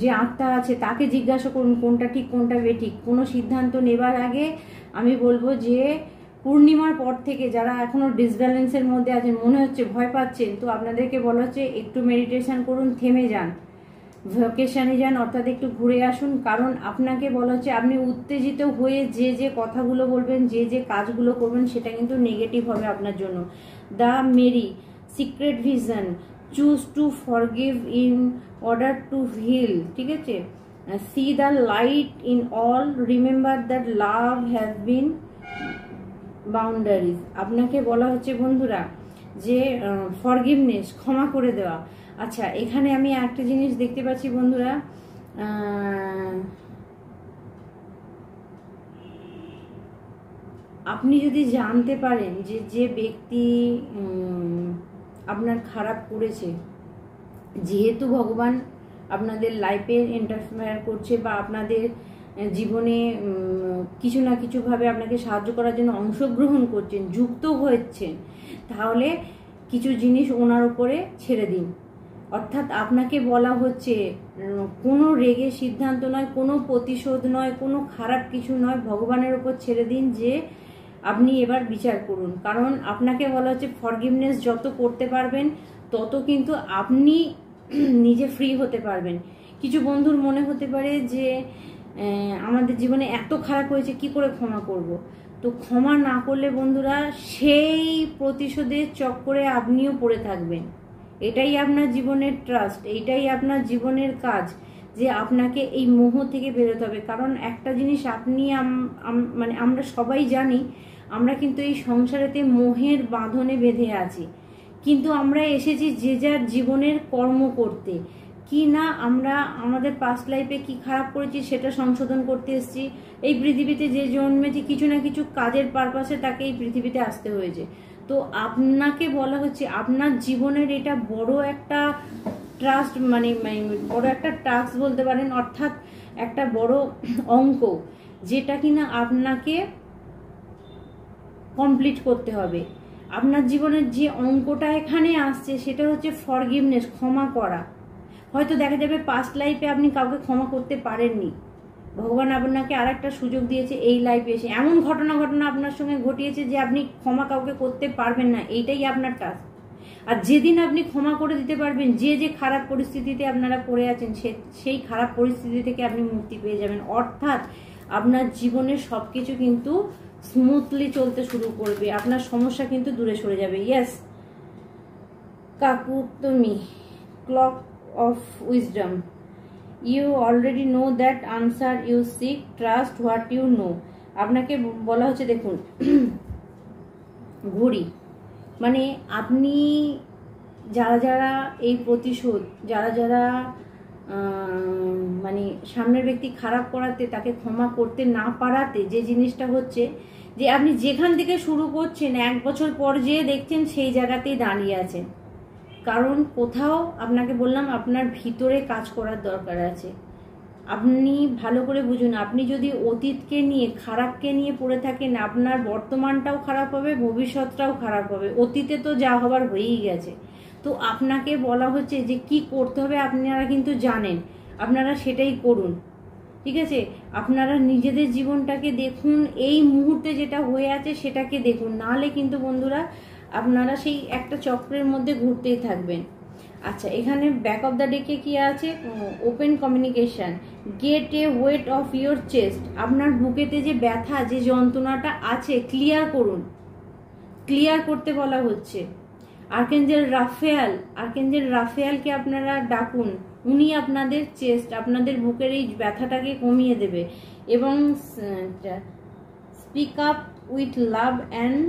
যে আত্মা আছে তাকে জিজ্ঞাসা করুন কোনটা ঠিক কোনটা বেঠিক। কোনো সিদ্ধান্ত নেবার আগে আমি বলবো যে পূর্ণিমার পর থেকে যারা এখনো ডিসব্যালেন্সের মধ্যে আছেন, মনে হচ্ছে ভয় পাচ্ছেন, তো আপনাদেরকে বলা হচ্ছে একটু মেডিটেশন করুন, থেমে যান, ভ্যাকেশনে যান, অর্থাৎ একটু ঘুরে আসুন। কারণ আপনাকে বলা হচ্ছে আপনি উত্তেজিত হয়ে যে কথাগুলো বলবেন, যে কাজগুলো করবেন সেটা কিন্তু নেগেটিভ হবে আপনার জন্য। The merry secret vision, choose to forgive in order to heal, ঠিক আছে, see the light in all, remember that love has been boundaries. আপনাকে বলা হচ্ছে বন্ধুরা যে ফরগিভনেস, ক্ষমা করে দেওয়া। আচ্ছা, এখানে আমি একটা জিনিস দেখতে পাচ্ছি বন্ধুরা, আপনি যদি জানতে পারেন যে ব্যক্তি আপনার খারাপ করেছে, যেহেতু ভগবান আপনাদের লাইফে ইন্টারফেয়ার করছে বা আপনাদের জীবনে কিছু না কিছুভাবে আপনাকে সাহায্য করার জন্য অংশগ্রহণ করছেন, যুক্ত হচ্ছেন, তাহলে কিছু জিনিস ওনার উপরে ছেড়ে দিন। অর্থাৎ আপনাকে বলা হচ্ছে কোনো রেগে সিদ্ধান্ত নয়, কোনো প্রতিশোধ নয়, কোনো খারাপ কিছু নয়, ভগবানের উপর ছেড়ে দিন যে আপনি এবার বিচার করুন। কারণ আপনাকে বলা হচ্ছে ফরগিভনেস যত করতে পারবেন তত কিন্তু আপনি নিজে ফ্রি হতে পারবেন। কিছু বন্ধুর মনে হতে পারে যে আমাদের জীবনে এত খারাপ হয়েছে কি করে ক্ষমা করব। তো ক্ষমা না করলে বন্ধুরা সেই প্রতিশোধের চক্করে আপনিও পড়ে থাকবেন। এটাই আপনার জীবনের ট্রাস্ট, এইটাই আপনার জীবনের কাজ, যে আপনাকে এই মোহ থেকে বেরোতে হবে। কারণ একটা জিনিস আপনি মানে আমরা সবাই জানি, আমরা কিন্তু এই সংসারেতে মোহের বাঁধনে বেঁধে আছি, কিন্তু আমরা এসেছি যে যার জীবনের কর্ম করতে। কি না আমরা আমাদের পাস্ট লাইফে কি খারাপ করেছি সেটা সংশোধন করতে এসেছি। এই পৃথিবীতে যে জন্মেছে কিছু না কিছু কাজের পারপাসে তাকে এই পৃথিবীতে আসতে হয়েছে। তো আপনাকে বলা হচ্ছে আপনার জীবনের এটা বড় একটা ট্রাস্ট, মানে বড় একটা টাস্ক বলতে পারেন, অর্থাৎ একটা বড় অঙ্ক, যেটা কিনা আপনাকে কমপ্লিট করতে হবে। আপনার জীবনের যে অঙ্কটা এখানে আসছে সেটা হচ্ছে ফরগিভনেস, ক্ষমা করা। হয়তো দেখা যাবে পাস্ট লাইফে আপনি কাউকে ক্ষমা করতে পারেননি, ভগবান আপনাকে আর একটা সুযোগ দিয়েছে এই লাইফে এসে, এমন ঘটনা আপনার সঙ্গে ঘটিয়েছে যে আপনি ক্ষমা কাউকে করতে পারবেন না, এইটাই আপনার কাজ। আর যেদিন আপনি ক্ষমা করে দিতে পারবেন, যে খারাপ পরিস্থিতিতে আপনারা পড়ে আছেন সেই খারাপ পরিস্থিতি থেকে আপনি মুক্তি পেয়ে যাবেন। অর্থাৎ আপনার জীবনের সবকিছু কিন্তু স্মুথলি চলতে শুরু করবে, আপনার সমস্যা কিন্তু দূরে সরে যাবে। ইয়েস কাকু, তুমি clock of wisdom, you already know that answer you seek, trust what you know। আপনাকে বলা হচ্ছে দেখুন ঘড়ি, মানে আপনি যারা এই প্রতিশোধ, যারা মানে সামনের ব্যক্তি খারাপ করাতে তাকে ক্ষমা করতে না পারাতে যে জিনিসটা হচ্ছে, যে আপনি যেখান থেকে শুরু করছেন 1 বছর পর যে দেখছেন সেই জায়গাতেই দাঁড়িয়ে আছেন। কারণ কোথাও আপনাকে বললাম আপনার ভিতরে কাজ করার দরকার আছে। আপনি ভালো করে বুঝুন, আপনি যদি অতীতকে নিয়ে খারাপকে নিয়ে পড়ে থাকেন, আপনার বর্তমানটাও খারাপ হবে, ভবিষ্যৎটাও খারাপ হবে। অতীতে তো যা হবার হয়েই গেছে। তো আপনাকে বলা হচ্ছে যে কি করতে হবে আপনারা কিন্তু জানেন, আপনারা সেটাই করুন। ঠিক আছে, আপনারা নিজেদের জীবনটাকে দেখুন, এই মুহূর্তে যেটা হয়ে আছে সেটাকে দেখুন, নাহলে কিন্তু বন্ধুরা আপনারা সেই একটা চক্রের মধ্যে ঘুরতেই থাকবেন। আচ্ছা, এখানে ব্যাক অফ দ্য ডেকে কি আছে? Open communication, gate A weight of your chest. আপনার বুকেতে যে ব্যথা, যে যন্ত্রণাটা আছে ক্লিয়ার করুন, ক্লিয়ার করতে বলা হচ্ছে। আর্কেঞ্জেল রাফেয়ালকে আপনারা ডাকুন, উনি আপনাদের চেস্ট, আপনাদের বুকের এই ব্যথাটাকে কমিয়ে দেবে। এবং speak up with love and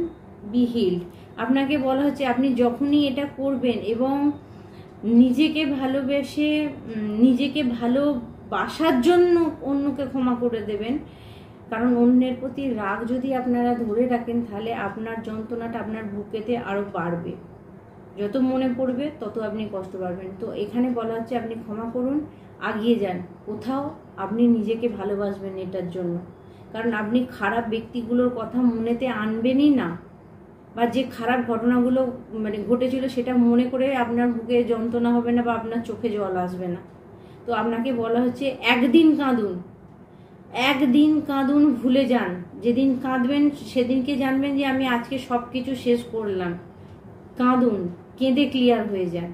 be healed. আপনাকে বলা হচ্ছে আপনি যখনই এটা করবেন এবং নিজেকে ভালোবেসে, নিজেকে ভালোবাসার জন্য অন্যকে ক্ষমা করে দেবেন। কারণ অন্যের প্রতি রাগ যদি আপনারা ধরে রাখেন তাহলে আপনার যন্ত্রণাটা আপনার বুকেতে আরও বাড়বে, যত মনে পড়বে তত আপনি কষ্ট পাবেন। তো এখানে বলা হচ্ছে আপনি ক্ষমা করুন, আগিয়ে যান। কোথাও আপনি নিজেকে ভালোবাসবেন এটার জন্য, কারণ আপনি খারাপ ব্যক্তিগুলোর কথা মনেতে আনবেনই না, বা যে খারাপ ঘটনাগুলো মানে ঘটেছিল সেটা মনে করে আপনার বুকে যন্ত্রণা হবে না বা আপনার চোখে জল আসবে না। তো আপনাকে বলা হচ্ছে একদিন কাঁদুন, ভুলে যান। যেদিন কাঁদবেন সেদিনকে জানবেন যে আমি আজকে সব কিছু শেষ করলাম। কাঁদুন, কেঁদে ক্লিয়ার হয়ে যান,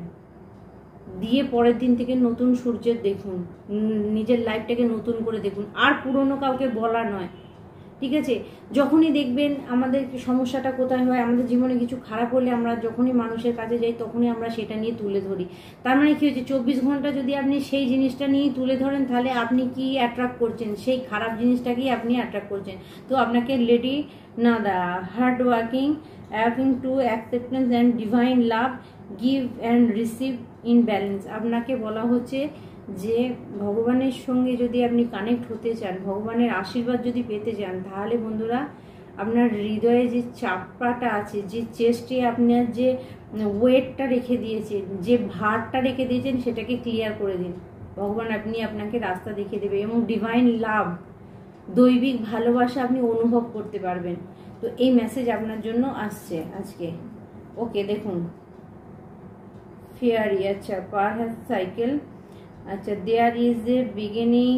দিয়ে পরের দিন থেকে নতুন সূর্যের দেখুন, নিজের লাইফটাকে নতুন করে দেখুন। আর পুরনো কাউকে বলা নয়, ঠিক আছে? যখনই দেখবেন আমাদের সমস্যাটা কোথায় হয়, আমাদের জীবনে কিছু খারাপ হলে আমরা যখনই মানুষের কাছে যাই তখনই আমরা সেটা নিয়ে তুলে ধরি। তার মানে কি হচ্ছে, 24 ঘন্টা যদি আপনি সেই জিনিসটা নিয়ে তুলে ধরেন তাহলে আপনি কি অ্যাট্রাক্ট করছেন? সেই খারাপ জিনিসটাকেই আপনি অ্যাট্রাক্ট করছেন। তো আপনাকে লেডি না the hard working to acceptance and divine love, give and receive in balance. আপনাকে বলা হচ্ছে যে ভগবানের সঙ্গে যদি আপনি কানেক্ট হতে চান, ভগবানের আশীর্বাদ যদি পেতে চান, তাহলে বন্ধুরা আপনার হৃদয়ে যে চাপটা আছে, যে চেস্টে আপনার যে ওয়েটটা রেখে দিয়েছেন, যে ভারটা রেখে দিয়েছেন, সেটাকে ক্লিয়ার করে দিন। ভগবান আপনাকে রাস্তা দেখিয়ে দেবে এবং ডিভাইন লাভ, দৈবিক ভালোবাসা আপনি অনুভব করতে পারবেন। তো এই মেসেজ আপনার জন্য আসছে আজকে। ওকে, দেখুন ফেয়ারি, আচ্ছা পার হ্যাজ সাইকেল, আচ্ছা there is a beginning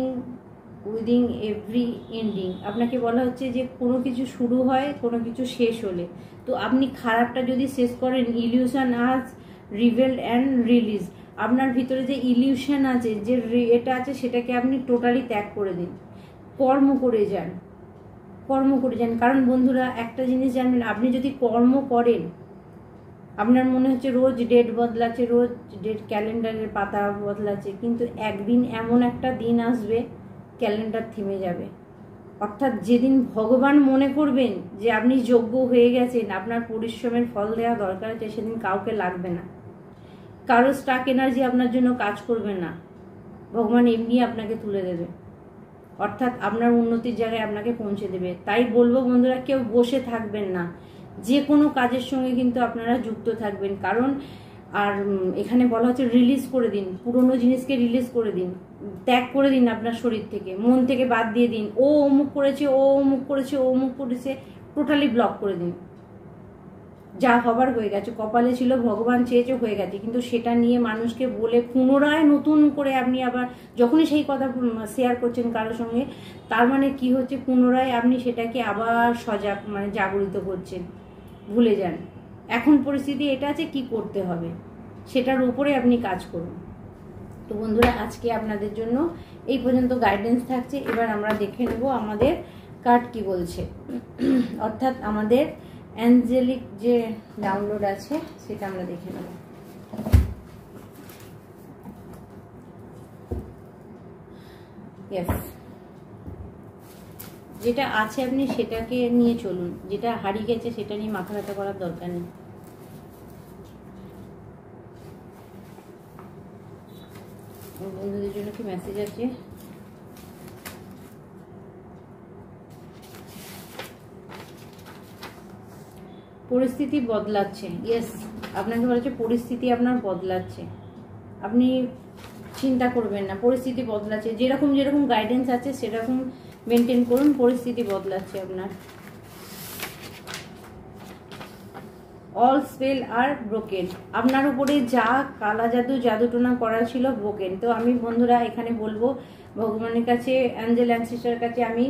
within every ending. আপনাকে বলা হচ্ছে যে কোনো কিছু শুরু হয় কোনো কিছু শেষ হলে, তো আপনি খারাপটা যদি শেষ করেন, ইলিউশন আজ রিভেলড অ্যান্ড রিলিজ। আপনার ভিতরে যে ইলিউশন আছে, যে এটা আছে, সেটাকে আপনি টোটালি ত্যাগ করে দিন, কর্ম করে যান। কর্ম করে যান। কারণ বন্ধুরা একটা জিনিস জানবেন, আপনি যদি কর্ম করেন, আপনার মনে হচ্ছে রোজ ডেট বদলাচ্ছে, রোজ ডেট ক্যালেন্ডারের পাতা বদলাচ্ছে, কিন্তু একদিন এমন একটা দিন আসবে ক্যালেন্ডার থেমে যাবে। অর্থাৎ যেদিন ভগবান মনে করবেন যে আপনি যোগ্য হয়ে গেছেন, আপনার পরিশ্রমের ফল দেওয়া দরকার আছে, সেদিন কাউকে লাগবে না, কারো স্টাক এনার্জি আপনার জন্য কাজ করবে না, ভগবান এমনি আপনাকে তুলে দেবে, অর্থাৎ আপনার উন্নতির জায়গায় আপনাকে পৌঁছে দেবে। তাই বলবো বন্ধুরা, কেউ বসে থাকবেন না, যে কোনো কাজের সঙ্গে কিন্তু আপনারা যুক্ত থাকবেন। কারণ আর এখানে বলা হচ্ছে রিলিজ করে দিন, পুরনো জিনিসকে রিলিজ করে দিন, ত্যাগ করে দিন আপনার শরীর থেকে, মন থেকে বাদ দিয়ে দিন। ও অমুক করেছে, ও অমুক করেছে, ও অমুক করেছে, টোটালি ব্লক করে দিন। যা হবার হয়ে গেছে, কপালে ছিল, ভগবান চেয়েছে, হয়ে গেছে। কিন্তু সেটা নিয়ে মানুষকে বলে পুনরায় নতুন করে আপনি আবার যখনই সেই কথা শেয়ার করছেন কারোর সঙ্গে, তার মানে কি হচ্ছে, পুনরায় আপনি সেটাকে আবার সজাগ জাগরিত করছেন। ভুলে যান, এখন পরিস্থিতি এটা আছে, কি করতে হবে সেটার উপরে আপনি কাজ করুন। তো বন্ধুরা, আজকে আপনাদের জন্য এই পর্যন্ত গাইডেন্স থাকছে। এবার আমরা দেখে নেব আমাদের কার্ড কি বলছে, অর্থাৎ আমাদের অ্যাঞ্জেলিক যে ডাউনলোড আছে সেটা আমরা দেখে নেব। ইয়েস, যেটা আছে আপনি সেটাকে নিয়ে চলুন, যেটা হারিয়ে গেছে সেটা নিয়ে মাথা ব্যথা করার দরকার নেই। বন্ধুদের জন্য কি মেসেজ আছে? পরিস্থিতি বদলাচ্ছে। ইয়েস, আপনাকে বলেছে পরিস্থিতি আপনার বদলাচ্ছে, আপনি চিন্তা করবেন না, পরিস্থিতি বদলাচ্ছে। যেরকম যেরকম গাইডেন্স আছে সেরকম মেনটেন করুন, পরিস্থিতি বদলাচ্ছে আপনার। অল স্পেল আর ব্রোকেন, আপনার উপরে যা কালা জাদু জাদুটোনা করা ছিল ব্রোকেন। তো আমি বন্ধুরা এখানে বলবো ভগবানের কাছে, অ্যাঞ্জেল অ্যানসিস্টার কাছে আমি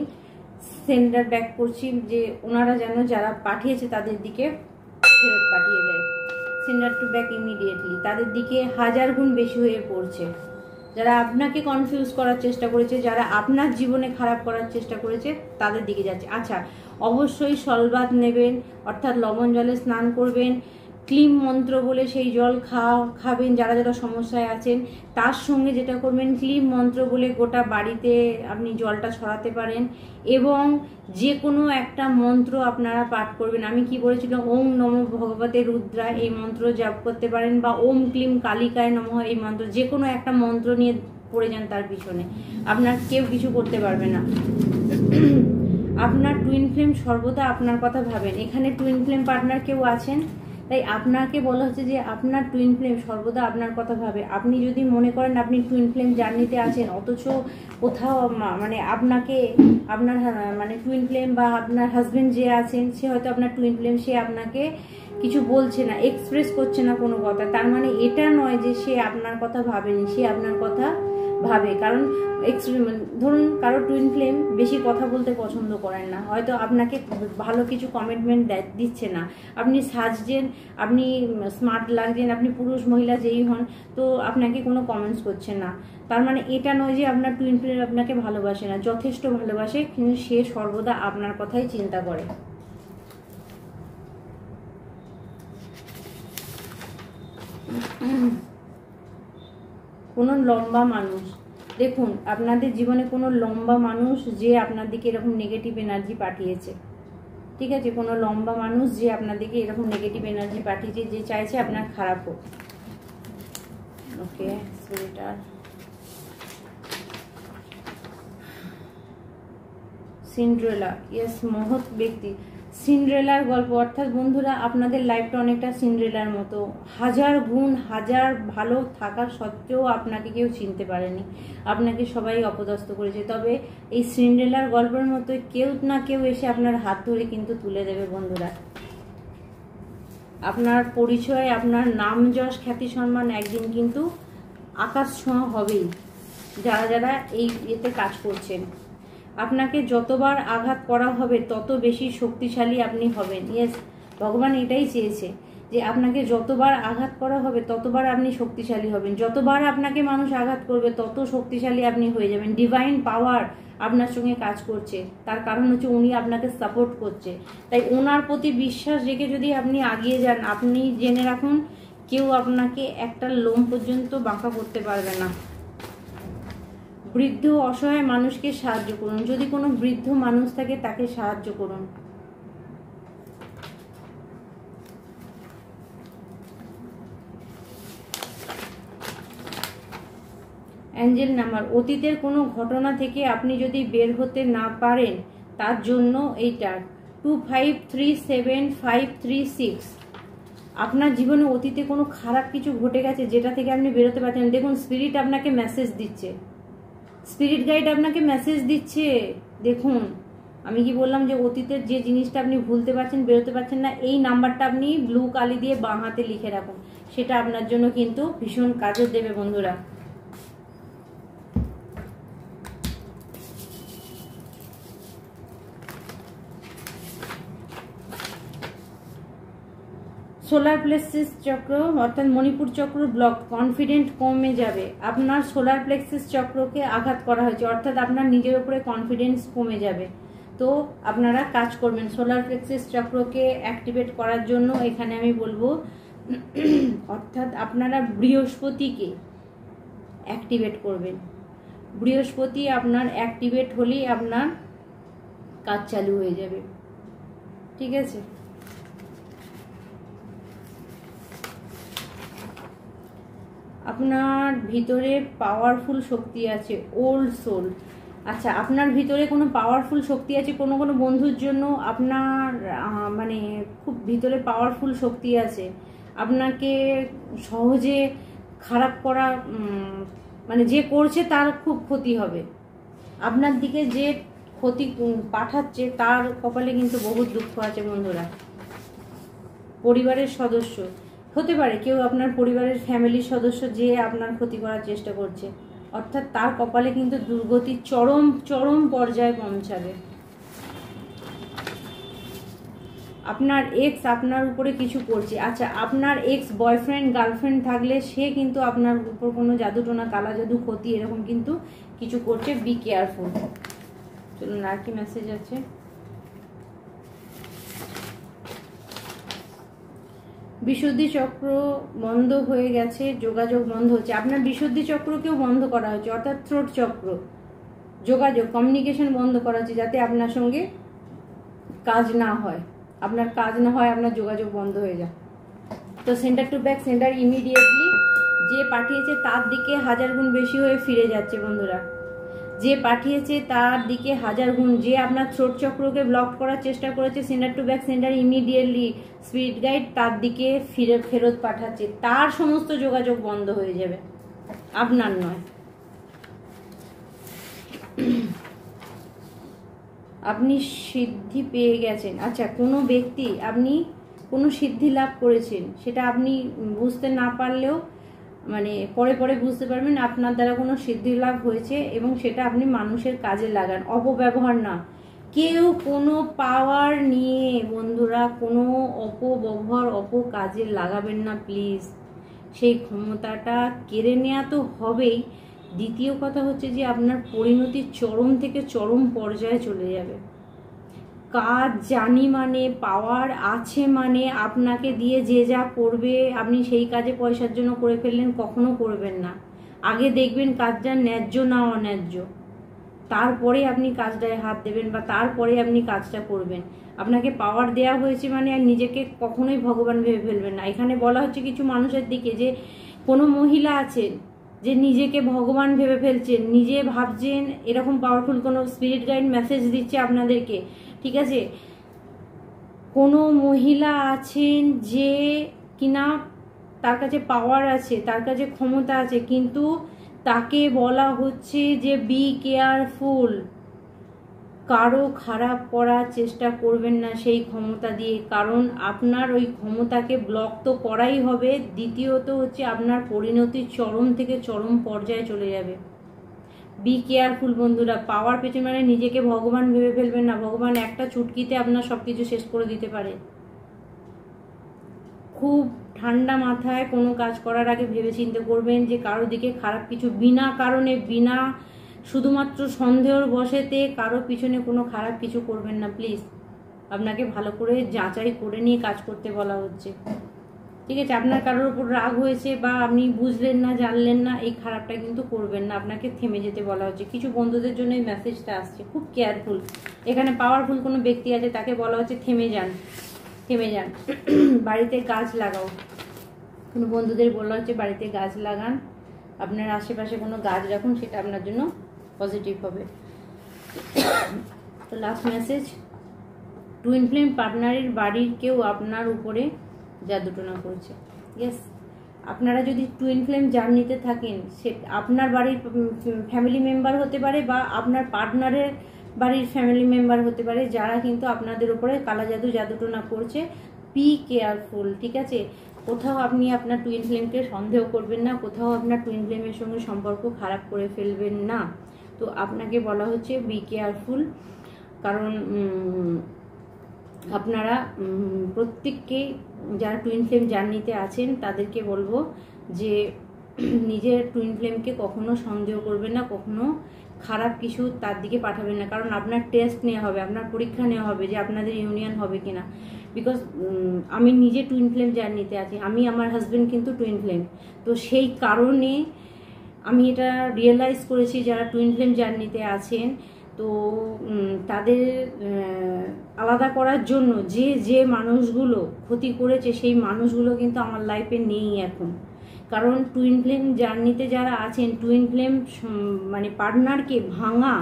সেন্ডার ব্যাক করছি, যে ওনারা যেন যারা পাঠিয়েছে তাদের দিকে ফেরত পাঠিয়ে দেয়। সেন্ডার টু ব্যাক ইমিডিয়েটলি, তাদের দিকে 1000 গুণ বেশি হয়ে পড়ছে। যারা আপনাকে কনফিউজ করার চেষ্টা করেছে, যারা আপনার জীবনে খারাপ করার চেষ্টা করেছে, তাদের দিকে যাচ্ছে। আচ্ছা, অবশ্যই সলবাত নেবেন, অর্থাৎ লবণ জলে স্নান করবেন, ক্লিম মন্ত্র বলে সেই জল খাবেন যারা যারা সমস্যায় আছেন। তার সঙ্গে যেটা করবেন, ক্লিম মন্ত্র বলে গোটা বাড়িতে আপনি জলটা ছড়াতে পারেন, এবং যে কোনো একটা মন্ত্র আপনারা পাঠ করবেন। আমি কি বলেছিলাম, ওম নমো ভগবতে রুদ্রা এই মন্ত্র জপ করতে পারেন, বা ওম ক্লিম কালিকায় নমঃ এই মন্ত্র, যে কোনো একটা মন্ত্র নিয়ে পড়ে যান, তার পিছনে আপনার কেউ কিছু করতে পারবে না। আপনার টুইন ফ্লেম সর্বদা আপনার কথা ভাবেন। এখানে টুইন ফ্লেম পার্টনার কেউ আছেন, তাই আপনাকে বলা হচ্ছে যে আপনার টুইন ফ্লেম সর্বদা আপনার কথা ভাবে। আপনি যদি মনে করেন আপনি টুইন ফ্লেম জার্নিতে আছেন, অথচ কোথাও আপনাকে আপনার টুইন ফ্লেম বা আপনার হাজবেন্ড যে আছেন, সে হয়তো আপনার টুইন ফ্লেম, সে আপনাকে কিছু বলছে না, এক্সপ্রেস করছে না কোনো কথা, তার মানে এটা নয় যে সে আপনার কথা ভাবেনি, সে আপনার কথা ভাবে। কারণ ধরুন কারো টুইন ফ্লেম বেশি কথা বলতে পছন্দ করেন না, হয়তো আপনাকে ভালো কিছু কমিটমেন্ট দিচ্ছে না, আপনি সাজছেন, আপনি স্মার্ট লাগছেন, আপনি পুরুষ মহিলা যেই হন, তো আপনাকে কোনো কমেন্টস করছেন না। তার মানে এটা নয় যে আপনার টুইন ফ্লেম আপনাকে ভালোবাসে না, যথেষ্ট ভালোবাসে, কিন্তু সে সর্বদা আপনার কথাই চিন্তা করে। কোনো লম্বা মানুষ, দেখুন আপনাদের জীবনে কোনো লম্বা মানুষ যে আপনার দিকে এরকম নেগেটিভ এনার্জি পাঠিয়েছে, ঠিক আছে? কোনো লম্বা মানুষ যে আপনার দিকে এরকম নেগেটিভ এনার্জি পাঠিয়েছে, যে চাইছে আপনার খারাপ হোক। ওকে, সুইটার সিন্ড্রেলা, ইয়েস, মহৎ ব্যক্তি। সিন্ড্রেলার গল্প, অর্থাৎ বন্ধুরা আপনাদের লাইফটা অনেকটা সিন্ড্রেলার মতো, 1000 গুণ 1000 ভালো থাকা সত্ত্বেও আপনাকে কেউ চিনতে পারেনি, আপনাকে সবাই অপদস্থ করেছে। তবে এই সিন্ড্রেলার গল্পের মতো কেউ না কেউ এসে আপনার হাত ধরে কিন্তু তুলে দেবে বন্ধুরা। আপনার পরিচয়, আপনার নাম যশ খ্যাতি সম্মান একদিন কিন্তু আকাশ ছোঁয়া হবেই, যারা যারা এই এতে কাজ করছেন। আপনাকে যতবার আঘাত করা হবে তত বেশি শক্তিশালী আপনি হবেন। ইয়েস, ভগবান এটাই চেয়েছে যে আপনাকে যতবার আঘাত করা হবে ততবার আপনি শক্তিশালী হবেন, যতবার আপনাকে মানুষ আঘাত করবে তত শক্তিশালী আপনি হয়ে যাবেন। ডিভাইন পাওয়ার আপনার সঙ্গে কাজ করছে, তার কারণ হচ্ছে উনি আপনাকে সাপোর্ট করছে। তাই ওনার প্রতি বিশ্বাস রেখে যদি আপনি এগিয়ে যান, আপনি জেনে রাখুন কেউ আপনাকে একটা লোম পর্যন্ত বাঁকা করতে পারবে না। বৃদ্ধ অসহায় মানুষকে সাহায্য করুন, যদি কোনো বৃদ্ধ মানুষ থাকে তাকে সাহায্য করুন। অ্যাঞ্জেল নাম্বার, অতীতের কোনো ঘটনা থেকে আপনি যদি বের হতে না পারেন তার জন্য এইটা 2537-536। আপনার জীবনে অতীতে কোনো খারাপ কিছু ঘটে গেছে যেটা থেকে আপনি বেরোতে পারছেন। দেখুন স্পিরিট আপনাকে মেসেজ দিচ্ছে, স্পিরিট গাইড আপনাকে মেসেজ দিচ্ছে। দেখুন আমি কি বললাম যে অতীতের যে জিনিসটা আপনি ভুলতে পারছেন, বেরোতে পারছেন না, এই নাম্বারটা আপনি ব্লু কালি দিয়ে বাঁ হাতে লিখে রাখুন, সেটা আপনার জন্য কিন্তু ভীষণ কাজে দেবে বন্ধুরা। সোলার প্লেক্সিস চক্র অর্থাৎ মণিপুর চক্র ব্লক, কনফিডেন্ট কমে যাবে। আপনার সোলার প্লেক্সিস চক্রকে আঘাত করা হয়েছে, অর্থাৎ আপনার নিজের উপরে কনফিডেন্স কমে যাবে। তো আপনারা কাজ করবেন সোলার প্লেক্সিস চক্রকে অ্যাক্টিভেট করার জন্য। এখানে আমি বলবো অর্থাৎ আপনারা বৃহস্পতিকে অ্যাক্টিভেট করবেন। বৃহস্পতি আপনার অ্যাক্টিভেট হলেই আপনার কাজ চালু হয়ে যাবে, ঠিক আছে। আপনার ভিতরে পাওয়ারফুল শক্তি আছে, ওল্ড সোল। আচ্ছা, আপনার ভিতরে কোনো পাওয়ারফুল শক্তি আছে, কোনো কোনো বন্ধুর জন্য আপনার মানে খুব ভিতরে পাওয়ারফুল শক্তি আছে। আপনাকে সহজে খারাপ করা মানে যে করছে তার খুব ক্ষতি হবে। আপনার দিকে যে ক্ষতি পাঠাচ্ছে তার কপালে কিন্তু বহুত দুঃখ আছে বন্ধুরা। পরিবারের সদস্য হতে পারে, কেউ আপনার পরিবারের ফ্যামিলির সদস্য যে আপনার ক্ষতি করার চেষ্টা করছে, অর্থাৎ তার কপালে কিন্তু দুর্গতি চরম চরম পর্যায়ে পৌঁছাবে। আপনার এক্স আপনার উপরে কিছু করছে। আচ্ছা, আপনার এক্স বয়ফ্রেন্ড গার্লফ্রেন্ড থাকলে সে কিন্তু আপনার উপর কোনো জাদুটোনা কালা জাদু ক্ষতি এরকম কিন্তু কিছু করছে, বি কেয়ারফুল। চলুন আর কি মেসেজ আছে। বিশুদ্ধি চক্র বন্ধ হয়ে গেছে, যোগাযোগ বন্ধ হচ্ছে। আপনার বিশুদ্ধি চক্রকেও বন্ধ করা হচ্ছে, অর্থাৎ থ্রোট চক্র, যোগাযোগ কমিউনিকেশন বন্ধ করা হচ্ছে, যাতে আপনার সঙ্গে কাজ না হয়, আপনার কাজ না হয়, আপনার যোগাযোগ বন্ধ হয়ে যায়। তো centre to back centre immediately যে পাঠিয়েছে তার দিকে 1000 গুণ বেশি হয়ে ফিরে যাচ্ছে বন্ধুরা। যে পাঠিয়েছে তার দিকে 1000 গুণ, যে আপনার থ্রোট চক্রকে ব্লক করার চেষ্টা করেছে centre to back centre immediately spirit guide তার দিকে ফেরত পাঠাচ্ছে, তার সমস্ত যোগাযোগ বন্ধ হয়ে যাবে, আপনার নয়। আপনি সিদ্ধি পেয়ে গেছেন। আচ্ছা, কোনো ব্যক্তি আপনি কোনো সিদ্ধি লাভ করেছেন, সেটা আপনি বুঝতে না পারলেও মানে পরে পরে বুঝতে পারবেন আপনার দ্বারা কোনো সিদ্ধি লাভ হয়েছে, এবং সেটা আপনি মানুষের কাজে লাগান, অপব্যবহার না। কেউ কোনো পাওয়ার নিয়ে বন্ধুরা কোনো অপব্যবহার অপকাজে লাগাবেন না প্লিজ। সেই ক্ষমতাটা কেড়ে নেওয়া তো হবেই, দ্বিতীয় কথা হচ্ছে যে আপনার পরিণতি চরম থেকে চরম পর্যায়ে চলে যাবে। কাজ জানি মানে, পাওয়ার আছে মানে, আপনাকে দিয়ে যে যা করবে আপনি সেই কাজে পয়সার জন্য করে ফেললেন, কখনো করবেন না। আগে দেখবেন কাজটা ন্যায্য না অন্যায্য, তারপরে আপনি কাজটায় হাত দেবেন বা তারপরে আপনি কাজটা করবেন। আপনাকে পাওয়ার দেওয়া হয়েছে মানে আর নিজেকে কখনোই ভগবান ভেবে ফেলবেন না। এখানে বলা হচ্ছে কিছু মানুষের দিকে যে কোনো মহিলা আছেন যে নিজেকে ভগবান ভেবে ফেলছেন, নিজে ভাবছেন এরকম পাওয়ারফুল কোনো স্পিরিট গাইড মেসেজ দিচ্ছে আপনাদেরকে, ঠিক আছে। কোনো মহিলা আছেন যে কিনা তার কাছে পাওয়ার আছে, তার কাছে ক্ষমতা আছে, কিন্তু তাকে বলা হচ্ছে যে বি কেয়ারফুল, কারো খারাপ করার চেষ্টা করবেন না সেই ক্ষমতা দিয়ে, কারণ আপনার ওই ক্ষমতাকে ব্লক তো করাই হবে, দ্বিতীয়ত হচ্ছে আপনার পরিণতি চরম থেকে চরম পর্যায়ে চলে যাবে। বি কেয়ারফুল বন্ধুরা। পাওয়ার পেছনে মানে নিজেকে ভগবান ভেবে ফেলবেন না, ভগবান একটা চুটকিতে আপনার সবকিছু শেষ করে দিতে পারে। খুব ঠান্ডা মাথায় কোনো কাজ করার আগে ভেবেচিন্তে করবেন, যে কারো দিকে খারাপ কিছু বিনা কারণে, বিনা শুধুমাত্র সন্দেহর বশেতে কারো পিছনে কোনো খারাপ কিছু করবেন না প্লিজ। আপনাকে ভালো করে যাচাই করে নিয়ে কাজ করতে বলা হচ্ছে, ঠিক আছে? আপনার কারোর উপর রাগ হয়েছে বা আপনি বুঝলেন না, জানলেন না, এই খারাপটা কিন্তু করবেন না, আপনাকে থেমে যেতে বলা হচ্ছে। কিছু বন্ধুদের জন্য এই মেসেজটা আসছে, খুব কেয়ারফুল। এখানে পাওয়ারফুল কোনো ব্যক্তি আছে, তাকে বলা হচ্ছে থেমে যান, থেমে যান। বাড়িতে গাছ লাগাও, কোনো বন্ধুদের বলা হচ্ছে বাড়িতে গাছ লাগান, আপনার আশেপাশে কোনো গাছ রাখুন, সেটা আপনার জন্য পজিটিভ হবে। তো লাস্ট মেসেজ, টুইন ফ্লেম পার্টনারের বাড়ির কেউ আপনার উপরে জাদুটোনা করছে। ইয়েস, আপনারা যদি টুইন ফ্লেম জার্নিতে থাকেন, সে আপনার বাড়ির ফ্যামিলি মেম্বার হতে পারে বা আপনার পার্টনারের বাড়ির ফ্যামিলি মেম্বার হতে পারে, যারা কিন্তু আপনাদের উপরে কালা জাদুটোনা করছে। বি কেয়ারফুল, ঠিক আছে? কোথাও আপনি আপনার টুইন ফ্লেমকে সন্দেহ করবেন না, কোথাও আপনার টুইন ফ্লেমের সঙ্গে সম্পর্ক খারাপ করে ফেলবেন না। তো আপনাকে বলা হচ্ছে বি কেয়ারফুল, কারণ আপনারা প্রত্যেককেই যারা টুইন ফ্লেম জার্নিতে আছেন তাদেরকে বলবো যে নিজের টুইন ফ্লেমকে কখনো সন্দেহ করবেন না, কখনো খারাপ কিছু তার দিকে পাঠাবেন না, কারণ আপনার টেস্ট নেওয়া হবে, আপনার পরীক্ষা নেওয়া হবে যে আপনাদের ইউনিয়ন হবে কিনা। বিকজ আমি নিজে টুইন ফ্লেম জার্নিতে আছি, আমি আমার হাজব্যান্ড কিন্তু টুইন ফ্লেম, তো সেই কারণে আমি এটা রিয়েলাইজ করেছি যারা টুইন ফ্লেম জার্নিতে আছেন, তো তাদের আলাদা করার জন্য যে মানুষগুলো ক্ষতি করেছে সেই মানুষগুলো কিন্তু আমার লাইফে নেই এখন। কারণ টুইন ফ্লেম জার্নিতে যারা আছেন, টুইন ফ্লেম মানে পার্টনারকে ভাঙা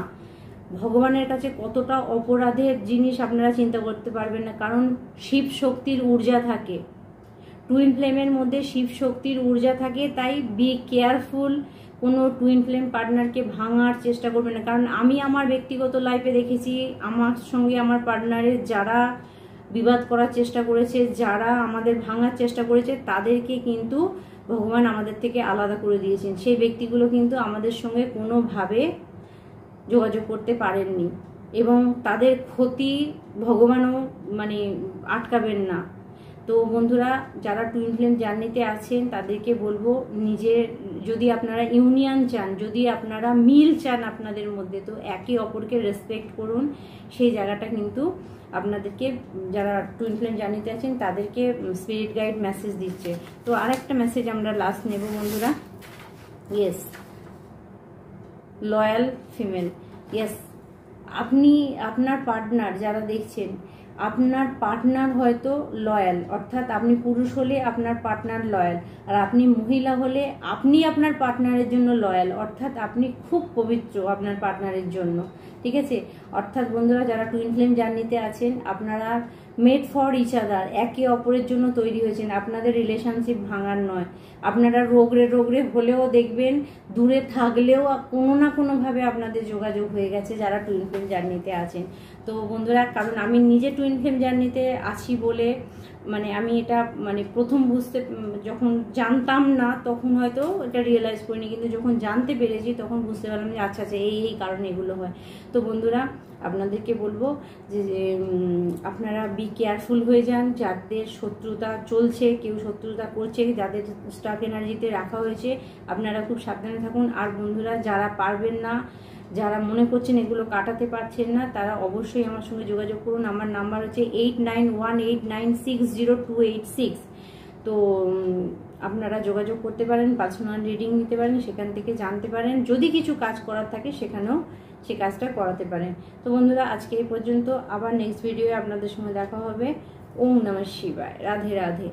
ভগবানের কাছে কতটা অপরাধের জিনিস আপনারা চিন্তা করতে পারবেন না। কারণ শিব শক্তির ঊর্জা থাকে, টুইন ফ্লেমের মধ্যে শিব শক্তির ঊর্জা থাকে, তাই বি কেয়ারফুল, কোনো টুইন ফ্লেম পার্টনারকে ভাঙার চেষ্টা করবে না। কারণ আমি আমার ব্যক্তিগত লাইফে দেখেছি, আমার সঙ্গে আমার পার্টনারের যারা বিবাদ করার চেষ্টা করেছে, যারা আমাদের ভাঙার চেষ্টা করেছে, তাদেরকে কিন্তু ভগবান আমাদের থেকে আলাদা করে দিয়েছেন। সেই ব্যক্তিগুলো কিন্তু আমাদের সঙ্গে কোনোভাবে যোগাযোগ করতে পারেননি, এবং তাদের ক্ষতি ভগবানও মানে আটকাবেন না। তো বন্ধুরা, যারা টুইন ফ্লেম জার্নিতে আছেন তাদেরকে বলবো, নিজের যদি আপনারা ইউনিয়ন চান, যদি আপনারা মিল চান আপনাদের মধ্যে, তো একে অপরকে রেসপেক্ট করুন। সেই জায়গাটা কিন্তু আপনাদেরকে, যারা টুইন ফ্লেম জার্নিতে আছেন তাদেরকে স্পিরিট গাইড মেসেজ দিচ্ছে। তো আরেকটা মেসেজ আমরা লাস্ট নেব বন্ধুরা। Yes, loyal female. ইয়েস, আপনি আপনার পার্টনার যারা দেখছেন, আপনার পার্টনার হয়তো লয়াল, অর্থাৎ আপনি পুরুষ হলে আপনার পার্টনার লয়াল, আর আপনি মহিলা হলে আপনি আপনার পার্টনারের জন্য লয়াল, অর্থাৎ আপনি খুব পবিত্র আপনার পার্টনারের জন্য, ঠিক আছে? অর্থাৎ বন্ধুরা, যারা টুইন ফ্লেম জার্নিতে আছেন, আপনারা মেড ফর ইচ আদার, একে অপরের জন্য তৈরি হয়েছেন, আপনাদের রিলেশনশিপ ভাঙার নয়। আপনারা রোগরে হলেও দেখবেন, দূরে থাকলেও কোনো না কোনোভাবে আপনাদের যোগাযোগ হয়ে গেছে যারা টুইন ফ্লেম জার্নিতে আছেন। তো বন্ধুরা, কারণ আমি নিজে টুইন ফ্লেম জার্নিতে আছি বলে মানে আমি এটা মানে প্রথম বুঝতে, যখন জানতাম না তখন হয়তো এটা রিয়েলাইজ করিনি, কিন্তু যখন জানতে পেরেছি তখন বুঝতে পারলাম যে আচ্ছা আচ্ছা এই কারণে এগুলো হয়। তো বন্ধুরা, আপনাদেরকে বলবো যে আপনারা বি কেয়ারফুল হয়ে যান। যাদের শত্রুতা চলছে, কেউ শত্রুতা করছে, যাদের স্টাক এনার্জিতে রাখা হয়েছে, আপনারা খুব সাবধানে থাকুন। আর বন্ধুরা, যারা পারবেন না, যারা মনে করছেন এগুলো কাটাতে পারছেন না, তারা অবশ্যই আমার সঙ্গে যোগাযোগ করুন। আমার নাম্বার হচ্ছে 8918960286। তো আপনারা যোগাযোগ করতে পারেন, পার্সোনাল রিডিং নিতে পারেন, সেখান থেকে জানতে পারেন, যদি কিছু কাজ করার থাকে সেখানেও সে কাজটা করাতে পারেন। তো বন্ধুরা, আজকে এই পর্যন্ত, আবার নেক্সট ভিডিওয়ে আপনাদের সঙ্গে দেখা হবে। ওম নমঃ শিবায়। রাধে রাধে।